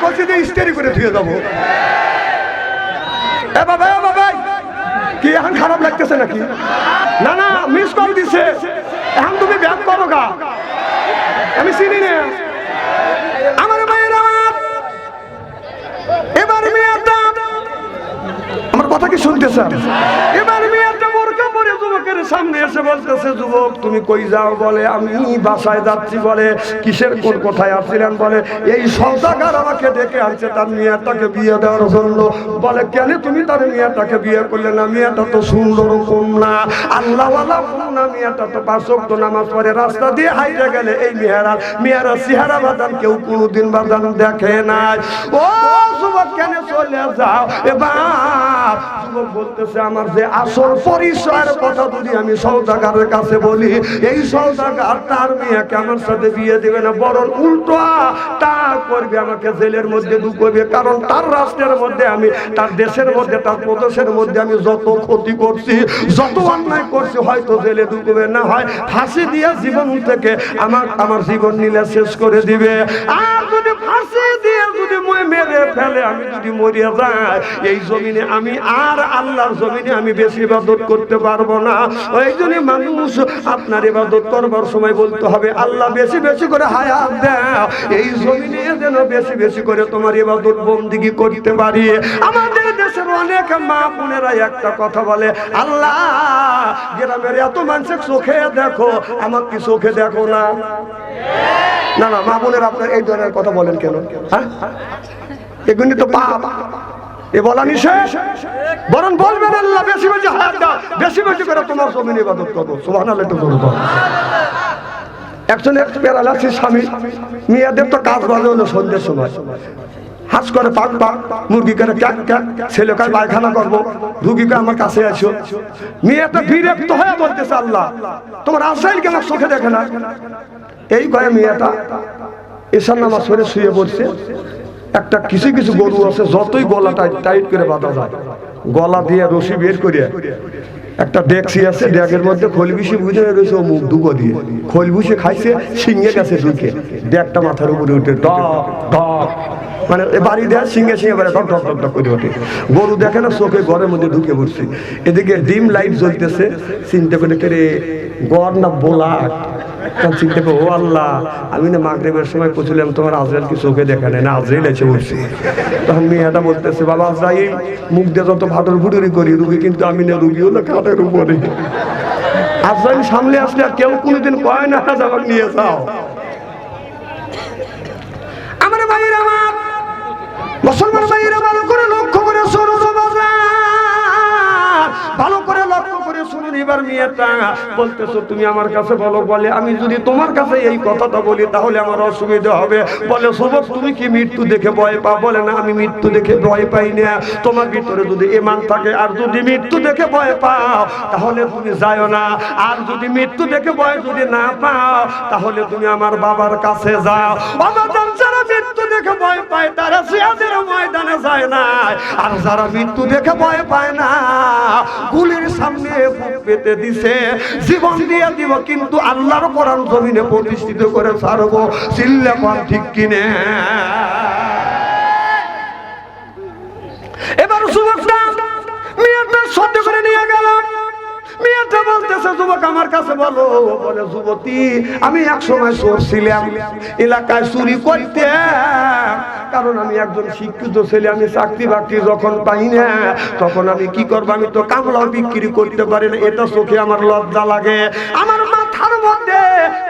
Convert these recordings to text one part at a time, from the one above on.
কইছি যে স্টেরি করে ধুয়ে যাবো। এ বাবা কি এখন খারাপ লাগতেছে নাকি? না না, মিস কল দিছে, এখন তুমি ব্যাক করো গা, আমি চিনি না। আমার ভাইয়েরা, এবার মেয়েটা আমার কথা কি শুনতেছেন? এবার মেয়েটা বোরকা পরে যুবকের সামনে এসে বলতেছে, যুবক তুমি কই যাও? বলে আমি বাসায় যাচ্ছি। বলে কিসের, কোন কোথায় আসছিলেন? বলে এই সওদাগর আমাকে ডেকে আনছে তার মেয়েটাকে বিয়ে দেওয়ার জন্য। বলে কেন তুমি তার মেয়েটাকে বিয়ে করলে? না, মেয়েটা তো সুন্দর কন্যা, আল্লাহওয়ালা কন্যা, মেয়েটা তো 5 ওয়াক্ত নামাজ পড়ে, রাস্তা দিয়ে হাইটে গেলে এই মেয়েরা চেহারা বাদান কেউ কোনোদিন বাদান দেখে নাই। ও যুবক কেন চলে যাও? এবার যুবক বলতেছে, আমার যে আসল পরিচয়ের কথা যদি আমি সওদাগরের কাছে বলি, এই সওদাগর তার মেয়েকে আমার সাথে বিয়ে দেবে না, বরং উল্টো তা করবে, আমাকে জেলের মধ্যে ঢুকবে। কারণ তার রাষ্ট্রের মধ্যে আমি, তার দেশের মধ্যে, তার প্রদেশের মধ্যে আমি যত ক্ষতি করছি, যত অন্যায় করছি, হয়তো জেলে ঢুকবে, না হয় ফাঁসি দিয়ে জীবন থেকে আমার জীবন নিলে শেষ করে দিবে। আর যদি ফাঁসি দিয়ে যদি মেরে ফেলে, আমি যদি মরিয়া যাই, এই জমিনে আমি আর আল্লাহর জমিনে আমি বেশি ইবাদত করতে পারবো না। ওই জন্য মানুষ আপনার ইবাদত করবার সময় বলতে হবে, আল্লাহ বেশি বেশি করে হায়াত দাও, এই জমিনে যেন বেশি বেশি করে তোমার ইবাদত বন্দেগী করতে পারি। আমাদের দেশের অনেক মা বোনেরা একটা কথা বলে, আল্লাহ গ্রামের এত মানুষের চোখে দেখো, আমার কি চোখে দেখো না? না না, মা বোনের আপনার এই ধরনের কথা বলেন কেন? হ্যাঁ, এগুলি তো পাপ, এ বলা নিষেধ। বরং বলবেন আল্লাহ বেশি বেশি হায়াত দাও, বেশি বেশি করে তোমার জমিনে ইবাদত করো। সুবহানাল্লাহ, একটু জোরে বলো। একজনের প্যারালাইসিস স্বামী, মেয়েদের তো কাজ বাজে হলো সন্ধ্যের সময়, হাস করে পাক পাক, মুরগি করে ক্যাক ক্যাক, ছেলে কয় পায়খানা করবো, রুগীকে আমার কাছে আসো। মেয়েটা বিরক্ত হয়ে বলতেছে, আল্লাহ তোমার আসাইল কেন চোখে দেখে না? এই কয়ে মেয়েটা এশার নামাজ পড়ে শুয়ে পড়ছে। একটা কিছু কিছু গরু আছে, যতই গলাটা টাইট করে বাঁধা যায়, গলা দিয়ে রশি বের করে একটা ডেকসি আছে, ডেকের মধ্যে খোল বিশি বুঝে রয়েছে, ও মুখ দুগো দিয়ে খোল বুঝে খাইছে, সিংহে গেছে ঢুকে, ডেকটা মাথার উপরে উঠে ডক ডক, মানে বাড়ি দেয় সিংহে সিংহে বেড়ে ডক ডক ডক ডক করে ওঠে। গরু দেখে না, চোখে ঘরের মধ্যে ঢুকে পড়ছে। এদিকে ডিম লাইট জ্বলতেছে, চিন্তা করে কেড়ে গড় না বোলা, চিন্তা করে, ও আল্লাহ আমি না মাগরিবের সময় পৌঁছলাম, তোমার আজরাইল কি চোখে দেখা নেই? না, আজরাইল এসে বলছে। তখন মেয়েটা বলতেছে, বাবা আজরাইল মুখ দিয়ে যত ভাটর ফুটুরি করি, রুগী কিন্তু আমি না, রুগী হলো কাঠের উপরে। আজরাইল সামনে আসলে আর কেউ কোনোদিন কয় না আমাকে নিয়ে যাও। আমার ভাইরা, আমার মুসলমান ভাইরা, ভালো করে লক্ষ্য করে শোনো, ভালো করে লক্ষ্য করে শুনুন। এবার মেয়েটা বলতেছো, তুমি আমার কাছে বলো। বলে আমি যদি তোমার কাছে এই কথাটা বলি তাহলে আমার অসুবিধা হবে। বলে যুবক তুমি কি মৃত্যু দেখে ভয় পাও? বলে না, আমি মৃত্যু দেখে ভয় পাই না। তোমার ভিতরে যদি ঈমান থাকে, আর যদি মৃত্যু দেখে ভয় পাও তাহলে তুমি যাও না। আর যদি মৃত্যু দেখে ভয় যদি না পাও তাহলে তুমি আমার বাবার কাছে যাও। আমার যারা মৃত্যু দেখে ভয় পায় তারা জিহাদের ময়দানে যায় না, আর যারা মৃত্যু দেখে ভয় পায় না, গুলির সামনে বুক পেতে দিছে, জীবন দিয়ে দিব, কিন্তু আল্লাহর কোরআন জমিনে প্রতিষ্ঠিত করে ছাড়বো। চিল্লা পান ঠিক কিনে? এবার যুবকটা মেয়েটা সহ্য করে নিয়ে গেল। মেয়েটা বলতেছে, যুবক আমার কাছে বলো। বলে যুবতী আমি এক সময় চোর ছিলাম, এলাকায় চুরি করতে, কারণ আমি একজন শিক্ষিত ছেলে, আমি চাকরি বাকরি যখন পাই না তখন আমি কি করবো, আমি তো কামলাও বিক্রি করতে পারি না, এটা চোখে আমার লজ্জা লাগে। আমার মাথার মধ্যে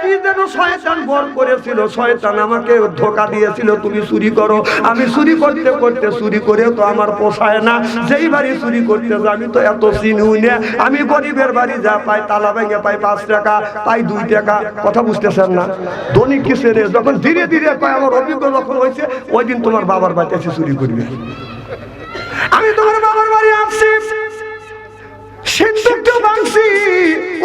কি যেন শয়তান ভর করেছিল, শয়তান আমাকে ধোঁকা দিয়েছিল, তুমি চুরি করো। আমি চুরি করতে করতে চুরি করেও তো আমার পোষায় না, যেই বাড়ি চুরি করতে যাই আমি তো এত চিনুই না। আমি গরিবের বাড়ি যা পাই, তালা ভেঙে পাই 5 টাকা, পাই 2 টাকা। কথা বুঝতেছেন না? ধনী কিসের? যখন ধীরে ধীরে পাই, আমার অভিজ্ঞ যখন হয়েছে, ওই দিন তোমার বাবার বাড়িতে এসে চুরি করবে। আমি তোমার বাবার বাড়ি আসছি, সিন্ধুকটা ভাঙছি,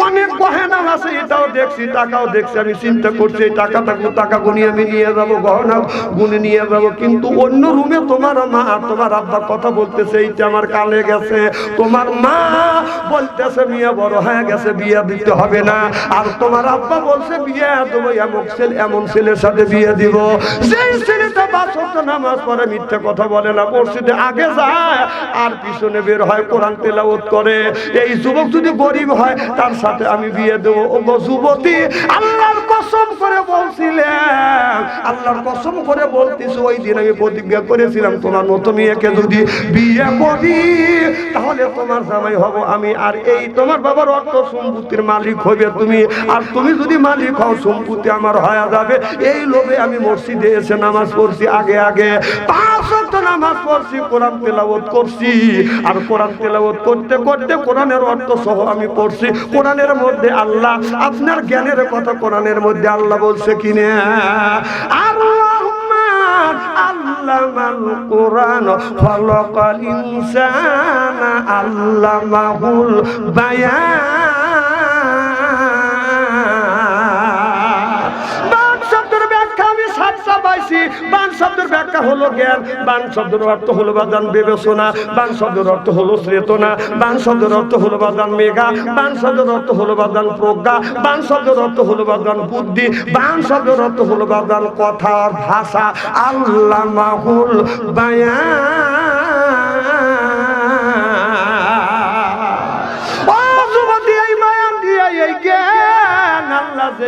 অনেক গহনা আছে, এটাও দেখছি, টাকাও দেখছি। আমি চিন্তা করছি এই টাকা গুনিয়ে আমি নিয়ে যাবো, গহনা গুনে নিয়ে যাবো। কিন্তু অন্য রুমে তোমার মা আর তোমার আব্বা কথা বলতেছে, এইটা আমার কানে গেছে। তোমার মা বলতেছে মেয়ে বড় হয়ে গেছে, বিয়ে দিতে হবে না। আর তোমার আব্বা বলছে বিয়ে দেবো, এমন ছেলের সাথে বিয়ে দিব। যেই ছেলেটা 5 ওয়াক্ত নামাজ পড়ে, মিথ্যা কথা বলে না, মসজিদে আগে যায় আর পিছনে বের হয়, কোরআন তেলাওয়াত করে। এই যুবক যদি গরিব হয় তার সাথে আমি বিয়ে দেব। ও গো যুবতী, আল্লাহর কসম করে বলছিলাম, আল্লাহর কসম করে বলতেছি, ওই দিন আমি প্রতিজ্ঞা করেছিলাম তোমার মতো মেয়েকে যদি বিয়ে করি তাহলে তোমার জামাই হব আমি, আর এই তোমার বাবার অর্থ সম্পত্তির মালিক হবে তুমি, আর তুমি যদি মালিক হও সম্পত্তি আমার হয়ে যাবে। এই লোভে আমি মসজিদে এসে নামাজ পড়ছি, আগে আগে 5 ওয়াক্ত নামাজ পড়ছি, কোরআন তেলাওয়াত করছি। আর কোরআন তেলাওয়াত করতে করতে কোরআনের অর্থ সহ আমি পড়ছি। কোরআনের মধ্যে আল্লাহ, আপনার জ্ঞানের কথা, কোরআনের মধ্যে আল্লাহ বলছে কিনা, আল্লামাল কোরআন খলাকাল ইনসানা আল্লামাহুল বায়ান। বান শব্দের ব্যাখ্যা হলো জ্ঞান, বান শব্দের অর্থ হলো বাদান বিবেচনা, বান শব্দের অর্থ হলো চেতনা, বান শব্দের অর্থ হলো বাদান মেঘা, বান শব্দের অর্থ হলো বাদান প্রজ্ঞা, বান শব্দের অর্থ হলো বাদান বুদ্ধি, বান শব্দের অর্থ হলো বাদান কথা আর ভাষা। আল্লামাহুল বায়ান।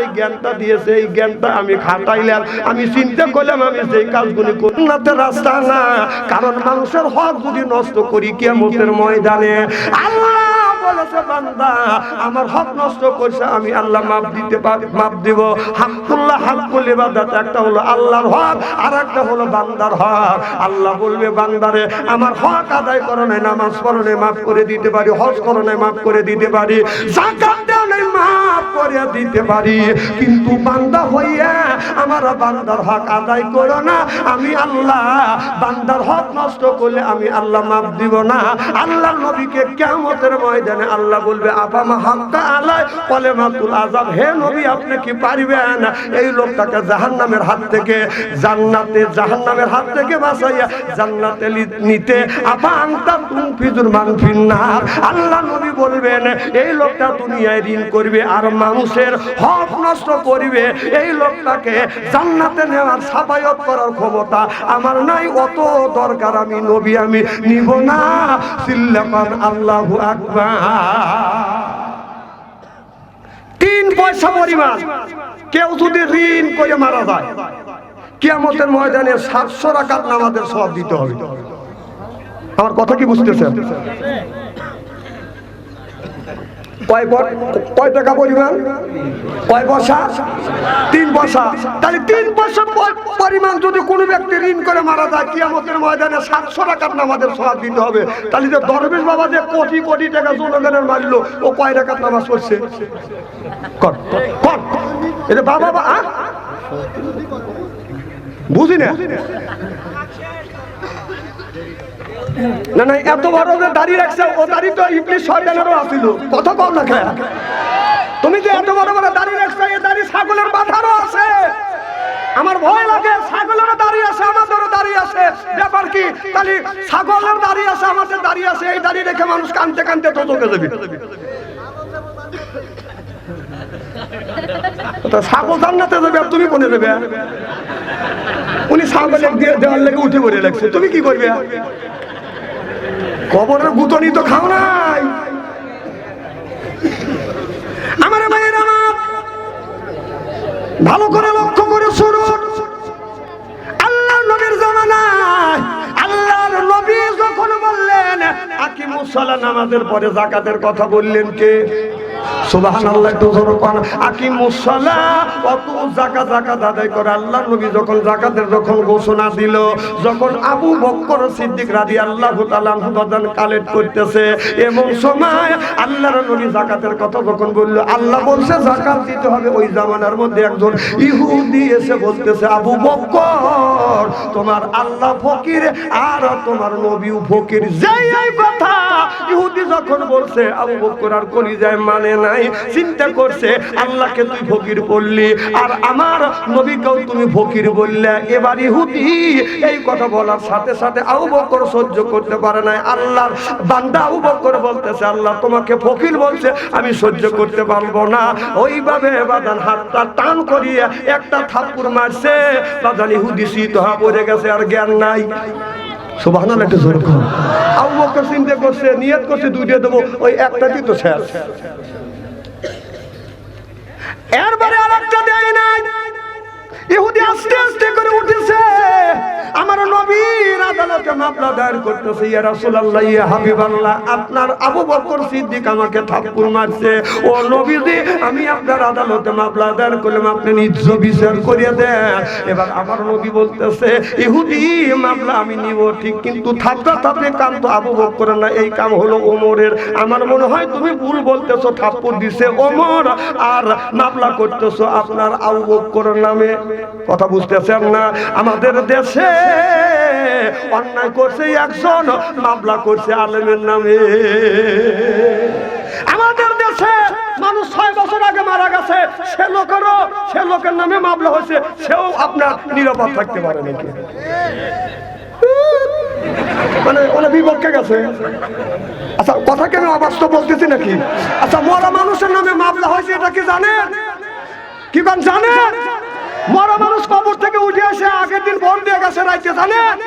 এই জ্ঞানটা দিয়েছে, এই জ্ঞানটা আমি খাটাইলাম, আমি চিন্তা করলাম আমি সেই কাজগুলি করতে রাস্তা না, কারণ মানুষের হক যদি নষ্ট করি কিয়ামতের ময়দানে আল্লাহ বলেছে বান্দা আমার হক নষ্ট করছে আমি আল্লাহ মাফ দিতে পারি, মাফ দিব। হাক্কুল্লাহ হাক্কুল ইবাদাত, একটা হলো আল্লাহর হক আর একটা হলো বান্দার হক। আল্লাহ বলবে বান্দারে আমার হক আদায় করো নাই, নামাজ পড়ো নাই, মাফ করে দিতে পারি, হজ করো নাই, মাফ করে দিতে পারি, যাকাত দাও নাই, মাফ করে দিতে পারি, কিন্তু বান্দা হইয়া আমার বান্দার হক আদায় করো না, আমি আল্লাহ বান্দার হক নষ্ট করলে আমি আল্লাহ মাফ দিব না। আল্লাহর নবীকে কিয়ামতের ময়দানে আল্লাহ বলবে আফামা হাক্কা আলাই কলেমাতুল আযাব, হে নবী আপনি কি পারবেন এই লোকটাকে জাহান্নামের হাত থেকে জাহান্নামের হাত থেকে বাঁচাইয়া জান্নাতে নিতে? আফা আনতা তুনফিজুল মান ফিন্নার, আল্লাহ নবী বলবেন এই লোকটা দুনিয়ায় ঋণ করবে আর মানুষের হক নষ্ট করবে, এই লোকটাকে জান্নাতে নেওয়ার সাফায়াত করার ক্ষমতা আমার নাই, অত দরকার আমি নবী আমি নিব না। সিল্লামান আল্লাহু আকবার। 3 পয়সা পরিমাণ কেউ যদি ঋণ করে মারা যায় কিয়ামতের ময়দানে 700 রাকাত নামাজের সওয়াব দিতে হবে। আমার কথা কি বুঝতেছেন? কয় টাকা পরিমাণ? কয় পয়সা? 3 পয়সা। তাহলে 3 পয়সা পরিমাণ যদি কোনো ব্যক্তি ঋণ করে মারা যায় কিয়ামতের ময়দানে 700 রাকাত নামাজের সওয়াব দিতে হবে। তাহলে যে দরবেশ বাবা যে কোটি কোটি টাকা জনগণের মারলো ও কয় রাকাত নামাজ পড়ছে? কর কর এটা বাবা বুঝি না না না, এত বড় যে দাড়ি রাখছে ও দাড়ি তো ইবলিস শয়তানেরও আছিল। কথা কম না খায় তুমি যে এত বড় বড় দাড়ি রাখছো, এই দাড়ি ছাগলের মাথারও আছে। আমার ভয় লাগে, ছাগলেরও দাড়ি আছে আমাদেরও দাড়ি আছে, ব্যাপার কি? তাহলে ছাগলের দাড়ি আছে আমাদের দাড়ি আছে, এই দাড়ি রেখে মানুষ কানতে কানতে তো চোখে যাবে। ছাগল জান্নাতে যাবে আর তুমি কোনে যাবে? উনি ছাগল দেওয়ার লেগে উঠে পড়ে লাগছে, তুমি কি করবে? কবরের গুতনি তো খাও নাই। আমার ভাইয়ের আমার ভালো করে লক্ষ্য করে শুনুন, আল্লাহর নবীর জামানায় আল্লাহর নবী যখন বললেন আকিমুস সালাহ নামাজের পরে যাকাতের কথা বললেন কে? সুবহানাল্লাহ, একটু জোরে কোন। আকিমুস সালাহ, কত যাকাত আদায় করে। আল্লাহর নবী যখন যাকাতের ঘোষণা দিল, যখন আবু বকর সিদ্দিক রাদিয়াল্লাহু তাআলা আনহু কালেক্ট করতেছে, এমন সময় আল্লাহর নবী যাকাতের কথা যখন বলল, আল্লাহ বলছে যাকাত দিতে হবে, ওই জামানার মধ্যে একজন ইহুদি এসে বলতেছে আবু বকর তোমার আল্লাহ ফকির আর তোমার নবীও ফকির। যেই এই কথা ইহুদি যখন বলছে আবু বকর আর কলিজায় মানে না, নাই, চিন্তা করছে আল্লাহকে তুই ফকির বললি আর আমার নবীকেও তুমি ফকির বললে। এবার ইহুদি এই কথা বলার সাথে সাথে আবু বকর সহ্য করতে পারে নাই। আল্লাহর বান্দা আবু বকর বলতেছে আল্লাহ তোমাকে ফকির বলছে, আমি সহ্য করতে পারবো না। ওইভাবে বাদান হাতটা টান করিয়ে একটা থাপ্পড় মারছে, বাদান ইহুদি শীত হয়ে পড়ে গেছে, আর জ্ঞান নাই। সুবহানাল্লাহ, একটু জোরে বলুন। আবু বকর চিন্তা করছে, নিয়ত করছে দুইটা দেবো, ওই একটাতেই তো শেষ। এরপরে আরেকটা দেয় নাই। ইহুদি আস্তে আস্তে করে উঠেছে, আমার নবীর আদালতে মামলা দায়ের করতেছে, ইয়া রাসূলুল্লাহ, ইয়া হাবিবাল্লাহ, আপনার আবু বকর সিদ্দিক আমাকে থাপ্পড় মারছে। ও নবীজি, আমি আপনার আদালতে মামলা দায়ের করলাম, আপনি নিজ বিচার করিয়ে দেন। এবার আমার নবী বলতেছে, ইহুদি মামলা আমি নিব ঠিক, কিন্তু থাপ্পড়া থাপড়ে কাম তো আবু বকরের না, এই কাম হলো ওমরের। আমার মনে হয় তুমি ভুল বলতেছো, থাপ্পড় দিছে ওমর আর মামলা করতেছো আপনার আবু বকরের নামে। কথা বুঝতেছেন না? আমাদের দেশে অন্যায় করছে একজন, মামলা করছে আলেমের নামে। আমাদের দেশে মানুষ 6 বছর আগে মারা গেছে, সে লোকের নামে মামলা হয়েছে, সেও আপনার নিরাপদ থাকতে পারে নাকি? মানে ওরা বিপক্ষে গেছে। আচ্ছা, কথা কেন অবাস্তব বলতেছি নাকি? আচ্ছা, মরা মানুষের নামে মামলা হয়েছে, এটা কি জানেন? কি কারণ জানেন? মরা মানুষ কবর থেকে উঠে আসে, আগের দিন ভোট দিয়ে গেছে রাইতে, জানেন?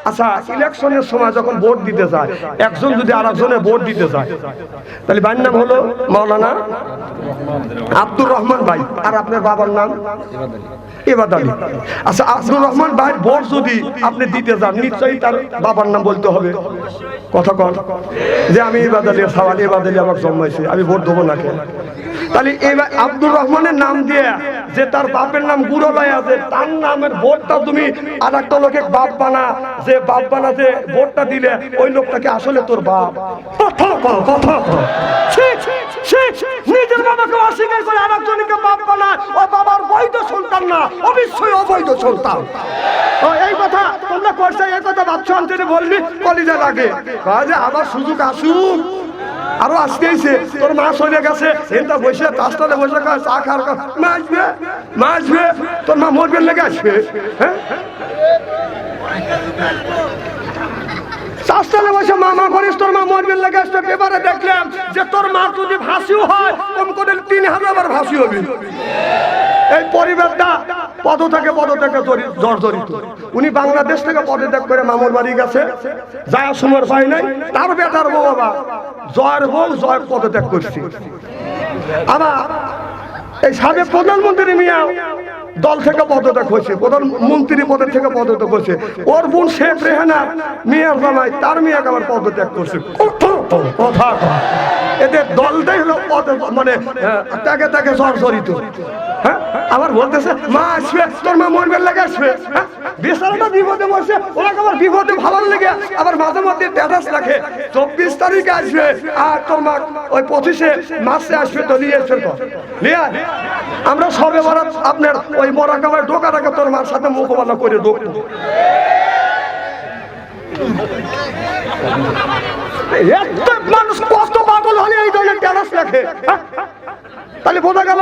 আচ্ছা, ইলেকশনের সময় যখন ভোট দিতে যায়, একজন যদি আরেকজনের ভোট দিতে যায়, তাহলে ভাইয়ের নাম হলো মাওলানা আব্দুর রহমান ভাই, আর আপনার বাবার নাম ইবাদ আলী। আচ্ছা, আব্দুর রহমান ভাইয়ের ভোট যদি আপনি দিতে যান, নিশ্চয়ই তার বাবার নাম বলতে হবে। কথা কন যে আমি ইবাদ আলী সাওয়াল, ইবাদ আলী আমাকে জন্মাইছে, আমি ভোট দেবো না কেন? তাহলে এবার আব্দুর রহমানের নাম দিয়ে যে তার বাপের নাম গুরলাই আছে, তার নামের ভোটটা তুমি আর একটা লোকে বাপ বানা, যে বাপ বানা যে ভোটটা দিলে ওই লোকটাকে আসলে তোর বাপ। কথা কও, কথা কও। নিজের বাবাকে অস্বীকার করে আর একজনকে বাপ বানায়, ও বাবার বৈধ সন্তান না, অবশ্যই অবৈধ সন্তান। এই কথা তোমরা করছো, এই কথা ভাবছো অন্তরে বলবি, কলিজা লাগে। যে আবার সুযোগ আসুক, আরো আসতেইছে। তোর মা চলে গেছে, এটা বসে তাস্তালে বসে খায়, চা খাওয়ার মা আসবে, মা আসবে, তোর মা মরবেন লেগে আসবে। হ্যাঁ, তাস্তালে বসে মামা করিস, তোর মা মরবেন লেগে আসবে। এবারে দেখলাম যে তোর মা যদি ভাসিও হয়, কম করে 3000 ভাসি হবে। এই পরিবারটা পদত্যাগে জর্জরিত। উনি বাংলাদেশ থেকে পদত্যাগ করে মামুর বাড়ি গেছে, যায় সময় পাই নাই। তার বেটার বউ বাবা জয়ের পদত্যাগ করছে। আবার এই সাবেক প্রধানমন্ত্রী মিয়া দল থেকে পদত্যাগ হয়েছে, প্রধানমন্ত্রী পদের থেকে পদত্যাগ করছে। ওর বোন শেখ রেহানা মিয়ার জামাই, তার মেয়েকে আবার পদত্যাগ করছে। কথা এদের দলটাই হলো মানে তাকে তাকে জর্জরিত। হ্যাঁ, আবার বলতেছে মা আসবে, তোর মা মরবেন লেগে আসবে। বেচারাটা বিপদে বসে, ওনাকে আবার বিপদে ভালো লেগে আবার মাঝে মধ্যে স্ট্যাটাস রাখে 24 তারিখে আসবে, আর তোর মা ওই 25শে মাসে আসবে, তো নিয়ে আসবে। তো নিয়ে আমরা সবে বরাত আপনার ওই মরা কামার ঢোকা রাখে তোর মার সাথে মোকাবেলা করে ঢুকবো। মানুষ কষ্ট পাগল হলে এই ধরনের স্ট্যাটাস রাখে। তাহলে বোঝা গেল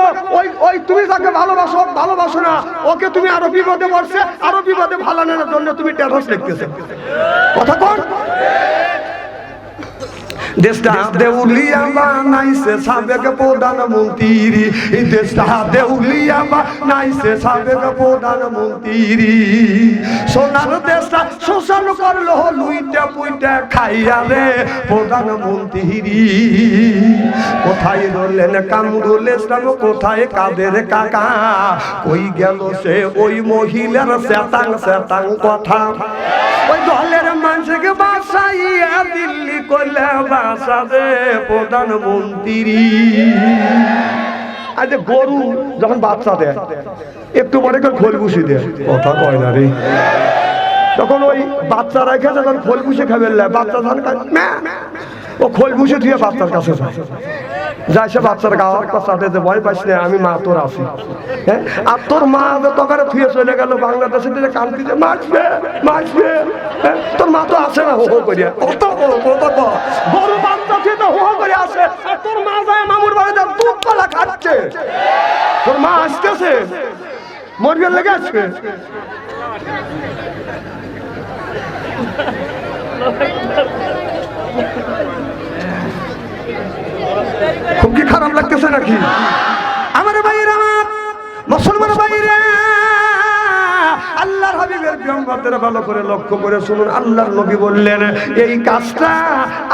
ওই তুমি যাকে ভালোবাসো না, ওকে তুমি আরো বিপদে পড়ছে, আরো বিপদে ভালানোর জন্য তুমি স্ট্যাটাস লিখতেছো। কথা কোন দেশটা দেউলিয়া বানাইছে সাবেক প্রধানমন্ত্রী, দেশটা দেউলিয়া বানাইছে সাবেক প্রধানমন্ত্রী। সোনার দেশটা শোষণ করলো লুইটা পুইটা খাইয়া রে প্রধানমন্ত্রী। কোথায় রইলেন কামরুল ইসলাম, কোথায় কাদের কাকা, কই গেল সে ওই মহিলার শ্বেতাং শ্বেতাং কথা। ওই দলের মানুষকে বাসাইয়া দিল্লি করলে বাসাবে প্রধানমন্ত্রী। আজ গরু যখন বাচ্চা দেয়, একটু পরে খোল ভুষি দেয়, কথা কয় না রে। তখন ওই বাচ্চা রেখে যখন খোল ভুষি খাবে, বাচ্চা ধান খায়, ও খোল ভুষি দিয়ে বাচ্চার কাছে যায়। যাই সে বাচ্চার গাওয়ার চাটে যে ভয় পাইস না, আমি মা তোর আছি। হ্যাঁ, আর তোর মা তোকারে থুয়ে চলে গেল বাংলাদেশে, দিলে কান্তি যে মারবে মারবে। তোর মা তো আসে না হো হো করিয়া, কত বড় বাচ্চা থুয়ে তো হো হো করে আসে, আর তোর মা যায় মামুর বাড়িতে দুধ কলা খাচ্ছে। তোর মা আসতেছে মরবে লেগে আসবে। খুব কি খারাপ লাগতেছে নাকি আমার ভাইরা, আমার মুসলমান ভাইরা? আল্লাহর হাবিবের বিয়ম্বরদের ভালো করে লক্ষ্য করে শুনুন। আল্লাহর নবী বললেন, এই কাজটা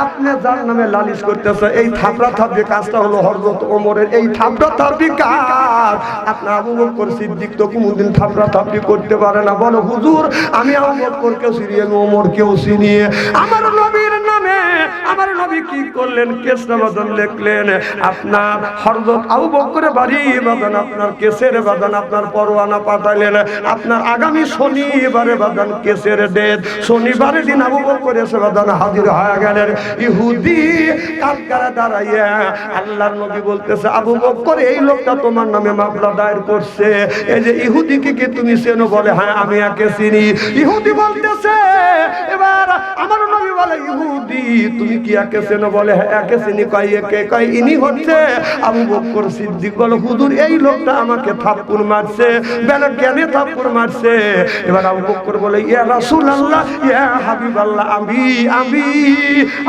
আপনি যার নামে লালিশ করতেছে, এই থাপড়া থাপড়ি কাজটা হলো হযরত ওমরের। এই থাপড়া থাপড়ি কাজ আপনার আবু বকর সিদ্দিক তো কোনদিন থাপড়া থাপড়ি করতে পারে না। বলো হুজুর, আমি আবু বকরকেও চিনি, আমি ওমরকেও চিনি। আমার নবীর নামে আমার নবী কি করলেন? কেসটা বাদন লিখলেন। আপনার হযরত আবু বকরের বাড়ি বাদান, আপনার কেসের বাদান, আপনার পরোয়ানা পাঠালেন। আপনার আগামী শনিবারে বাদান কেসের ডেট। শনিবারের দিন আবু বকর এসে বাদান হাজির হয়ে গেলেন। ইহুদি কাঠগড়ায় দাঁড়াইয়া আল্লাহর নবী বলতেছে, আবু বকর, এই লোকটা তোমার নামে মামলা দায়ের করছে। এই যে ইহুদিকে কি তুমি চেনো? বলে হ্যাঁ, আমি একে চিনি। ইহুদি বলতেছে, এবার আমার নবী বলে, ইহুদি তুমি কি একে চেনো? বলে হ্যাঁ, একে চিনি। কয় একে? কয় ইনি হচ্ছে আবু বকর সিদ্দিক। বলে হুজুর, এই লোকটা আমাকে থাপ্পড় মারছে। বলে কেন থাপ্পড় মারছে? এবার আবু বকর বলে, ইয়া রাসূলুল্লাহ, ইয়া হাবিবাল্লাহ, আমি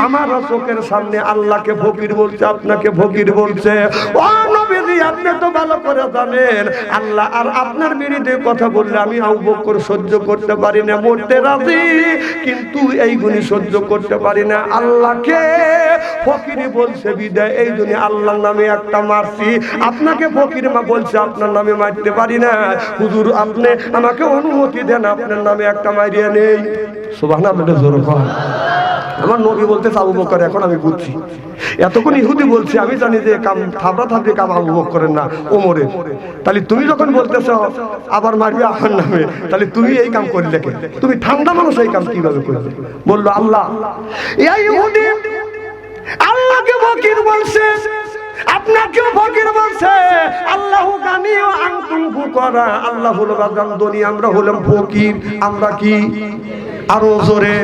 আমার চোখের সামনে আল্লাহকে ফকির বলছে, আপনাকে ফকির বলছে। ও নবীজি, আপনি তো ভালো করে জানেন আল্লাহ আর আপনার বিরুদ্ধে কথা বললে আমি আবু বকর সহ্য করতে পারি না, মরতে রাজি, কিন্তু এই গুণী সহ্য করতে পারি না। আল্লাহকে ফকির বলছে বিদায় এই জন্য আল্লাহর নামে একটা মারছি, আপনাকে ফকির মা বলছে, আপনার নামে মারতে পারি না। হুজুর, আপনি আমাকে অনুমতি দেন, আপনার নামে একটা মারিয়ে নেই। সুবহানাল্লাহ, জোরে কর। আমার নবী বলতে আবু বকর, এখন আমি বুঝছি। এতক্ষণ ইহুদি বলছে, আমি জানি যে কাম থাপড়া থাপড়ি কাম আবু বকরের না, ওমরের। তাহলে তুমি যখন বলতেছো আবার মারবে আমার নামে, তাহলে তুমি এই কাম করলে কে? তুমি ঠান্ডা মানুষ, এই কাম কিভাবে করবে? বললো আল্লাহ। এই ইহুদি আল্লাহকে ফকির বলছে, আপনাকেও ফকির বলছে। আল্লাহু গানি ও আনতুম ফুকারা। আল্লাহ হলো বাগান ধনী, আমরা হলাম ফকির। আমরা কি? আরো জোরে,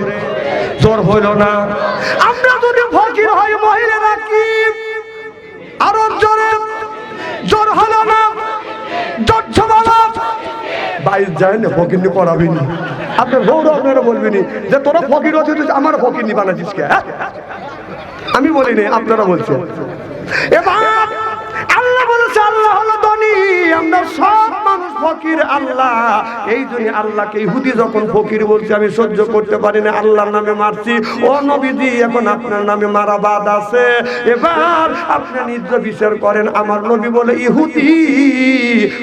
জোর হইল না। আমরা যদি ফকির হই, মহিলারা কি? আরো জোরে, জোর হলো না। জোরছে বলো, বাইশ যায় না ফকির নি করাবি নি। আপনার বউরা আপনারা বলবেনি যে তোরা ফকির হচ্ছে, আমার ফকির নি বানাচ্ছিস কে? আমি বলিনি, আপনারা বলছেন। এবার আল্লাহ বলেছে, আল্লাহ হলো ধনী, আমরা সব মানুষ ফকির। আল্লাহ এই জন্য আল্লাহকে ইহুদি যখন ফকির বলছে, আমি সহ্য করতে পারি না, আল্লাহর নামে মারছি। ও নবীজি, এখন আপনার নামে মারা বাদ আছে, এবার আপনি নিজ বিচার করেন। আমার নবী বলে, ইহুদি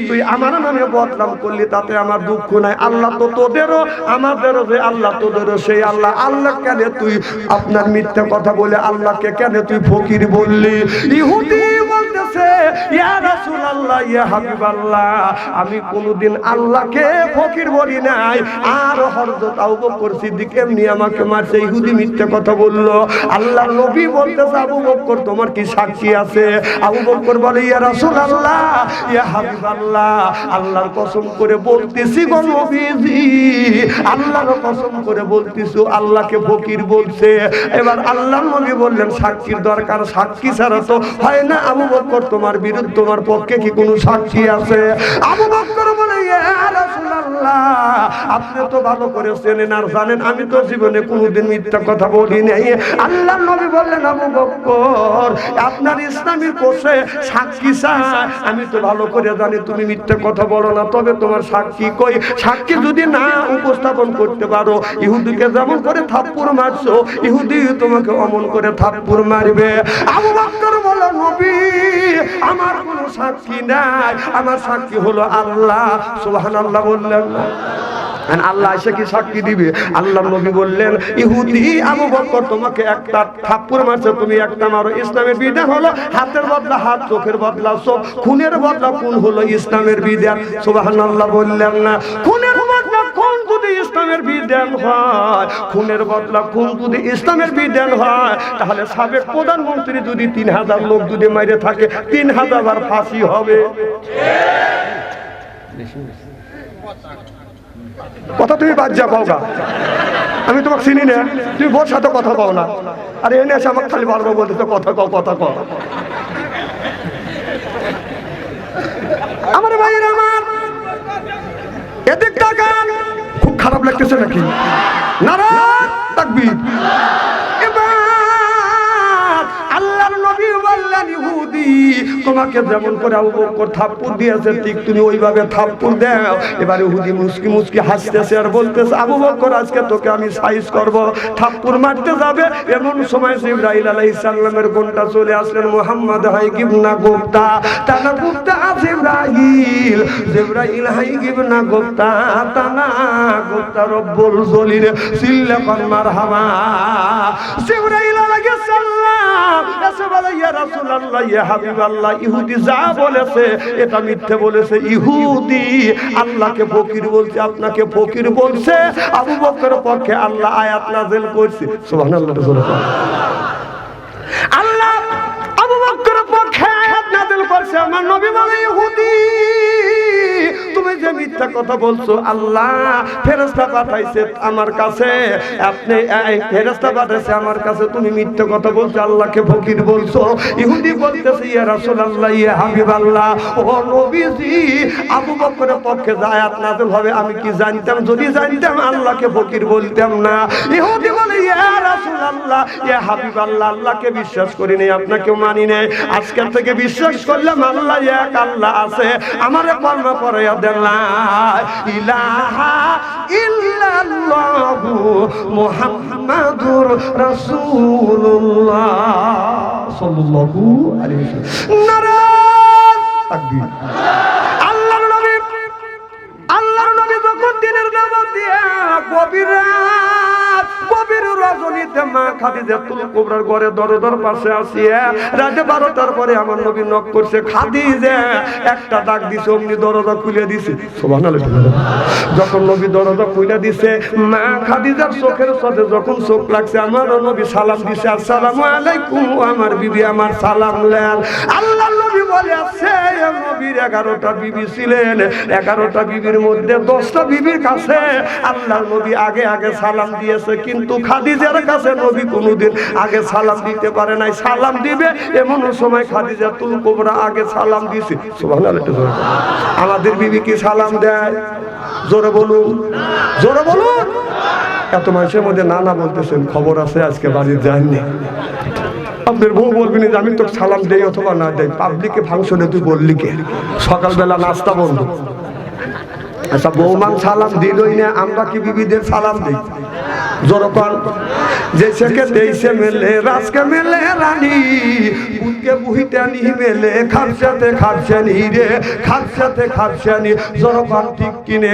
তুই আমার নামে বদনাম করলি, তাতে আমার দুঃখ নাই। আল্লাহ তো তোদেরও আমাদেরও, যে আল্লাহ তোদেরও সেই আল্লাহ। আল্লাহ কেন তুই আপনার মিথ্যা কথা বলে আল্লাহকে কেন তুই ফকির বললি? ইহুদি বলতেছে, ইয়া রাসূলুল্লাহ, ইয়া হাবিবাল্লাহ, আমি কোনদিন আল্লাহকে ফকির বলি নাই। আর হযরত আবু বকর সিদ্দিক এমনি আমাকে মারছে। ইহুদি মিথ্যা কথা বললো। আল্লাহর নবী বলতেছে, আবু বকর তোমার কি সাক্ষী আছে? আবু বকর বলে, ইয়া রাসূলুল্লাহ, ইয়া হাবিবাল্লাহ, আল্লাহর কসম করে বলতেছি গো নবীজি, আল্লাহর কসম করে বলতেছি, আল্লাহকে ফকির বলছে। এবার আল্লাহর নবী বললেন, সাক্ষীর দরকার, সাক্ষী ছাড়া তো হয় না। আবু বকর তোমার বিরুদ্ধে, তোমার পক্ষে কি কোনো সাক্ষী আছে? আবু বকর বলে, ইয়া রাসূলুল্লাহ, আপনি তো ভালো করে চেনেন আর জানেন আমি তো জীবনে কোনোদিন মিথ্যা কথা বলি নাই। আল্লাহর নবী বললেন, আবু বকর আপনার ইসলামী কোষে সাক্ষী চাই, আমি তো ভালো করে জানি তুমি মিথ্যা কথা বলো না, তবে তোমার সাক্ষী কই? সাক্ষী যদি না উপস্থাপন করতে পারো, ইহুদিকে যেমন করে থাপ্পড় মারছো, ইহুদি তোমাকে অমন করে থাপ্পড় মারবে। আবু বকর বলল, নবী আমার কোনো সাক্ষী নাই, আমার সাক্ষী হলো আল্লাহ। সুবহানাল্লাহ বললেন না? আল্লাহ এসে কি সাক্ষী দিবে? আল্লাহর নবী বললেন, ইহুদি আবু বকর তোমাকে একটা থাপ্পড় মারছে, তুমি একটা মারো। ইসলামের বিধান হলো হাতের বদলা হাত, চোখের বদলা চোখ, খুনের বদলা খুন হলো ইসলামের বিধান। সুবহানাল্লাহ বললেন না? খুনের বদলা খুন যদি ইসলামের ইসলামের বিধান হয়, খুনের বদলা খুন যদি ইসলামের বিধান হয়, তাহলে সাবেক প্রধানমন্ত্রী যদি 3000 লোক যদি মাইরে থাকে 3000 বার ফাঁসি হবে। কথা তুমি বাদ যা পাও, আমি তোমাকে চিনি না, তুমি বোর সাথে কথা পাও না, আর এনে এসে আমাকে খালি বারবার বলতে কথা কও কথা কও। আমার ভাইয়ের আমার এদিক তাকান, খুব খারাপ লাগতেছে নাকি? নারায়ণ তাকবীর। আল্লাহর নবী বললেন ইহুদি তোমাকে যেমন করে আবু বকর থাপ্পড় দিয়েছে ঠিক তুমি ওইভাবে থাপ্পড় দাও। এবার ইহুদি মুস্কি মুস্কি হাসতেছে আর বলতেছে আবু বকর আজকে তোকে আমি সাইজ করব, থাপ্পড় মারতে যাবে। এমন সময় জিবরাইল আলাইহিস সালামের ঘন্টা চলে আসলেন, মুহাম্মদ হাইগিবনা গুপ্তা তানা গুপ্তা জিবরাইল, জিবরাইল হাইগিবনা গুপ্তা তানা গুপ্তা রব্বুল জলিল সিল্লাকান মারহাবা। জিবরাইল আলাইহিস সালাম এসে বলে ইয়া রাসূলুল্লাহ ইয়া হাবিবাল্লাহ ইহুদি যা বলেছে এটা মিথ্যে বলেছে। ইহুদি আল্লাহকে ফকির বলছে, আপনাকে ফকির বলছে। আবু বকরের পক্ষে আল্লাহ আয়াত নাযিল করেছে। সুবহানাল্লাহ। আল্লাহ আবু বকরের পক্ষে আয়াত নাযিল করেছে। আমার নবী বলে ইহুদি তুমি যে মিথ্যা কথা বলছো, আল্লাহ ফেরেশতা পাঠাইছে আমার কাছে, আপনি ফেরেশতা পাঠাইছে আমার কাছে, তুমি মিথ্যা কথা বলছো, আল্লাহকে ফকির বলছো। ইহুদি বলতেছে ইয়া রাসূলুল্লাহ ইয়া হাবিবাল্লাহ ও নবীজি আবু বকরের পক্ষে আয়াত নাযিল হবে আমি কি জানতাম? যদি জানতাম আল্লাহকে ফকির বলতাম না। ইহুদি বলে ইয়া রাসূলুল্লাহ ইয়া হাবিবাল্লাহ আল্লাহকে বিশ্বাস করি নাই, আপনাকেও মানি নাই, আজকের থেকে বিশ্বাস করলাম আল্লাহ এক আল্লাহ আছে। আমারে কলমা পড়াইয়া দেন লা ইলাহা ইল্লাল্লাহু মুহাম্মাদুর রাসূলুল্লাহ সাল্লাল্লাহু আলাইহি ওয়াসাল্লাম। নারায়ণ তাকবীর। আল্লাহর নবী যখন দিনের দাওয়াত দিয়া গভীর রজনীতে মা খাদিজাতুল কুবরার ঘরে দরজার পাশে আসিয়া রাতে 12টার পরে আমার নবী নক করছে, খাদিজা একটা ডাক দিছে, অমনি দরজা খুলে দিছে। সুবহানাল্লাহ। যখন নবী দরজা খুলে দিছে মা খাদিজার চোখের সাথে যখন চোখ লাগছে আমার নবী সালাম দিছে, আসসালামু আলাইকুম। আমার বিবি আমার সালাম নেন। আল্লাহর নবী বলে আছে নবীর 11টা বিবি ছিলেন, 11টা বিবির মধ্যে 10টা বিবির কাছে আল্লাহর নবী আগে আগে সালাম দিয়েছে, কিন্তু খাদিজার কাছে নবী কোনদিন আগে সালাম দিতে পারে নাই। সালাম দিবে এমন সময় খাদিজাতুল কুবরা আগে সালাম দিছে। সুবহানাল্লাহ। আমাদের বিবি কি সালাম দেয়? জোরে বলুন, জোরে বলুন। এত মানুষের মধ্যে নানা বলতেছেন, খবর আছে আজকে বাড়ি যাননি। আপনার বউ বলবেন যে আমি তো সালাম দেই অথবা না দেই, পাবলিকে ফাংশনে তুই বললি কে? সকালবেলা নাস্তা বন্ধ। আচ্ছা বৌমান সালাম দিলই না, আমরা কি বিবিদের সালাম দিই? জোরকন जैसे के देशे मेले राज के मेले रानी उनके बुहिते नी मेले खापसाते खापसानी रे खापसानी जरबान ठीक किने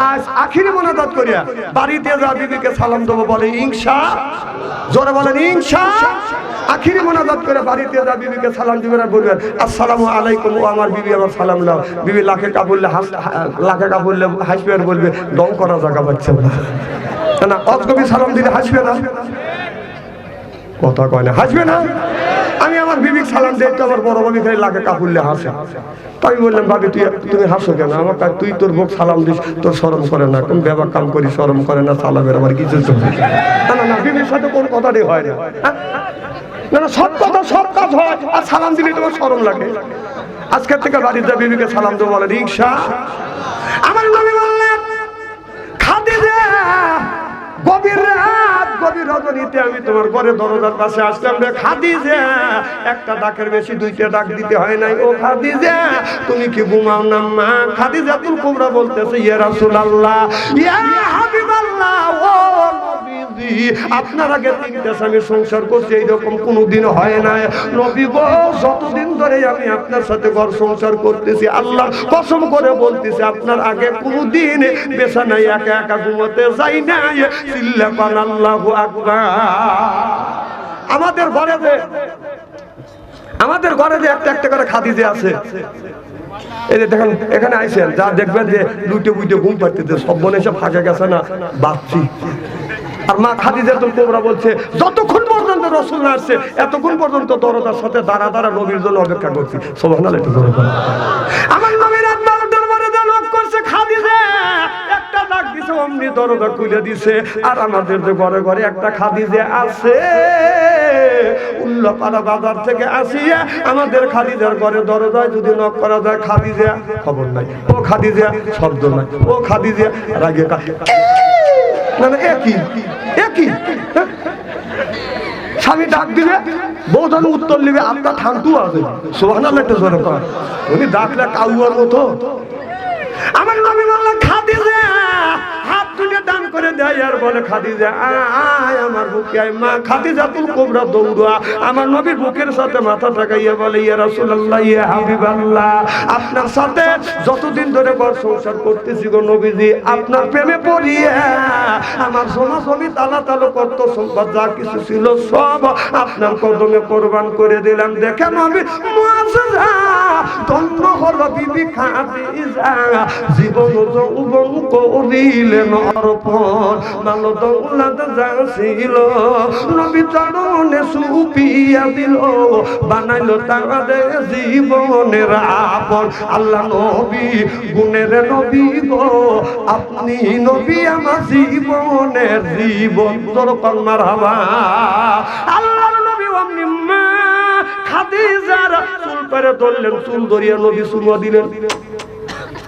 आज आखिरी मोनाजात करिया बाड़ीते जा बीबीके सालाम देबो बोले इंशाअल्लाह जोरे बोलेन इंशाअल्लाह आखिरी मोनाजात करे बाड़ीते जा बीबीके सालाम दिबेन আর বলবেন আসসালামু আলাইকুম ও আমার বিবি আমার সালাম নাও বিবি লাখে কাবুললে হাসবে আর বলবে দম করা জায়গা পাচ্ছে না না অজগবি সালাম দিলে হাসবে না কথা কয় না হাসবে না আমি আমার বিবিকে সালাম দেই তো আমার বড় ভাবি খালি লাখে কাবুললে হাসে তাই বললাম ভাবি তুমি হাসো কেন আমার তুই তোর বউক সালাম দিস তোর শরম করে না কোন বেবা কাম করি শরম করে না সালামের আমার কিছু না না না বিবির সাথে কোন কথাই হয় না না না সব কথা সব কাজ হয় আর সালাম দিলে তোমার শরম লাগে আজকে থেকে বাড়িতে বিবিকে সালাম দেবো বলে রিকশা আমার নবী বললেন খাদিজা গভীর রাত গভীর রজনীতে আমি তোমার ঘরে দরজার পাশে আসলাম রে খাদিজা একটা ডাকের বেশি দুইটা ডাক দিতে হয় নাই ও খাদিজা তুমি কি ঘুমাও না মা খাদিজাতুল কুবরা বলতেছে ইয়া রাসূলুল্লাহ ইয়া হাবিবাল্লাহ ও নবীজি আপনার আগে তিনটা স্বামী সংসার করছি এইরকম কোনোদিন হয় না নবী গো যতদিন ধরে আমি আপনার সাথে ঘর সংসার করতেছি আল্লাহ কসম করে বলতেছি আপনার আগে কোনোদিন বিছানায় একা একা ঘুমাতে যাই না চিল্লাপান আল্লাহু আকবার আমাদের ঘরে যে একটা একটা করে খাদিজা আছে এই যে দেখেন এখানে আইছেন, যা দেখবেন যে লুটে বুটে ঘুম পাড়তেছে, সব মনে এসে ফাঁকে গেছে না বাচ্চি। আর মা খাদিজাতুল কুবরা বলছে যতক্ষণ পর্যন্ত রাসূল না আসছে এতক্ষণ পর্যন্ত দরজার সাথে দাঁড়া দাঁড়া নবীর জন্য অপেক্ষা করছি। সুবহানাল্লাহ। একটু জোরে বলেন। আমার নবীর আল্লাহর দরবারে যা লোক করছে খাদিজা একটা ডাক দিছে, অমনি দরজা খুলে দিছে। আর আমাদের যে ঘরে ঘরে একটা খাদিজা আছে, উল্লাপাড়া বাজার থেকে আসিয়া আমাদের খাদিজার ঘরে দরজায় যদি নক করা যায়, খাদিজা খবর নাই, ও খাদিজা শব্দ নাই, ও খাদিজা রাগে না না একই একই। স্বামী ডাক দিবে, বউ ধন উত্তর নিবে, আপনার ঠান্টু আছে। সুবহানাল্লাহ। একটা জোরে কর। উনি ডাকলে কাউয়ার মতো। আমার নবী বললেন খাদিজা, হাত তুলে দান করে দেয় আর বলে খাদিজা আয় আমার বুকে আয়। মা খাদিজাতুল কুবরা দৌড়া আমার নবীর বুকের সাথে মাথা ঠাকাইয়া বলে ইয়া রাসূলুল্লাহ, ইয়া হাবিবাল্লাহ, আপনার সাথে যতদিন ধরে ঘর সংসার করতেছি গো নবীজি, আপনার প্রেমে পড়িয়া আমার সমাজমি তালা তালো কত সম্পদ যা কিছু ছিল সব আপনার কদমে কোরবান করে দিলাম। দেখে নবী মুআজ্জা ধন্য হলো বিবি খাদিজা, জীবন যৌবন করিলেন অর্পণ, মাল দৌলত যা ছিল নবী চরণে সুপিয়া দিল, বানাইল তাদের জীবনের আপন। আল্লাহ নবী গুণের নবী গো, আপনি নবী আমার জীবনের জীবন। তোরকন মারহাবা। আল্লাহর নবী অমনি মা খাদিজার চুল করে ধরলেন, চুল ধরিয়া নবী চুমা দিলেন।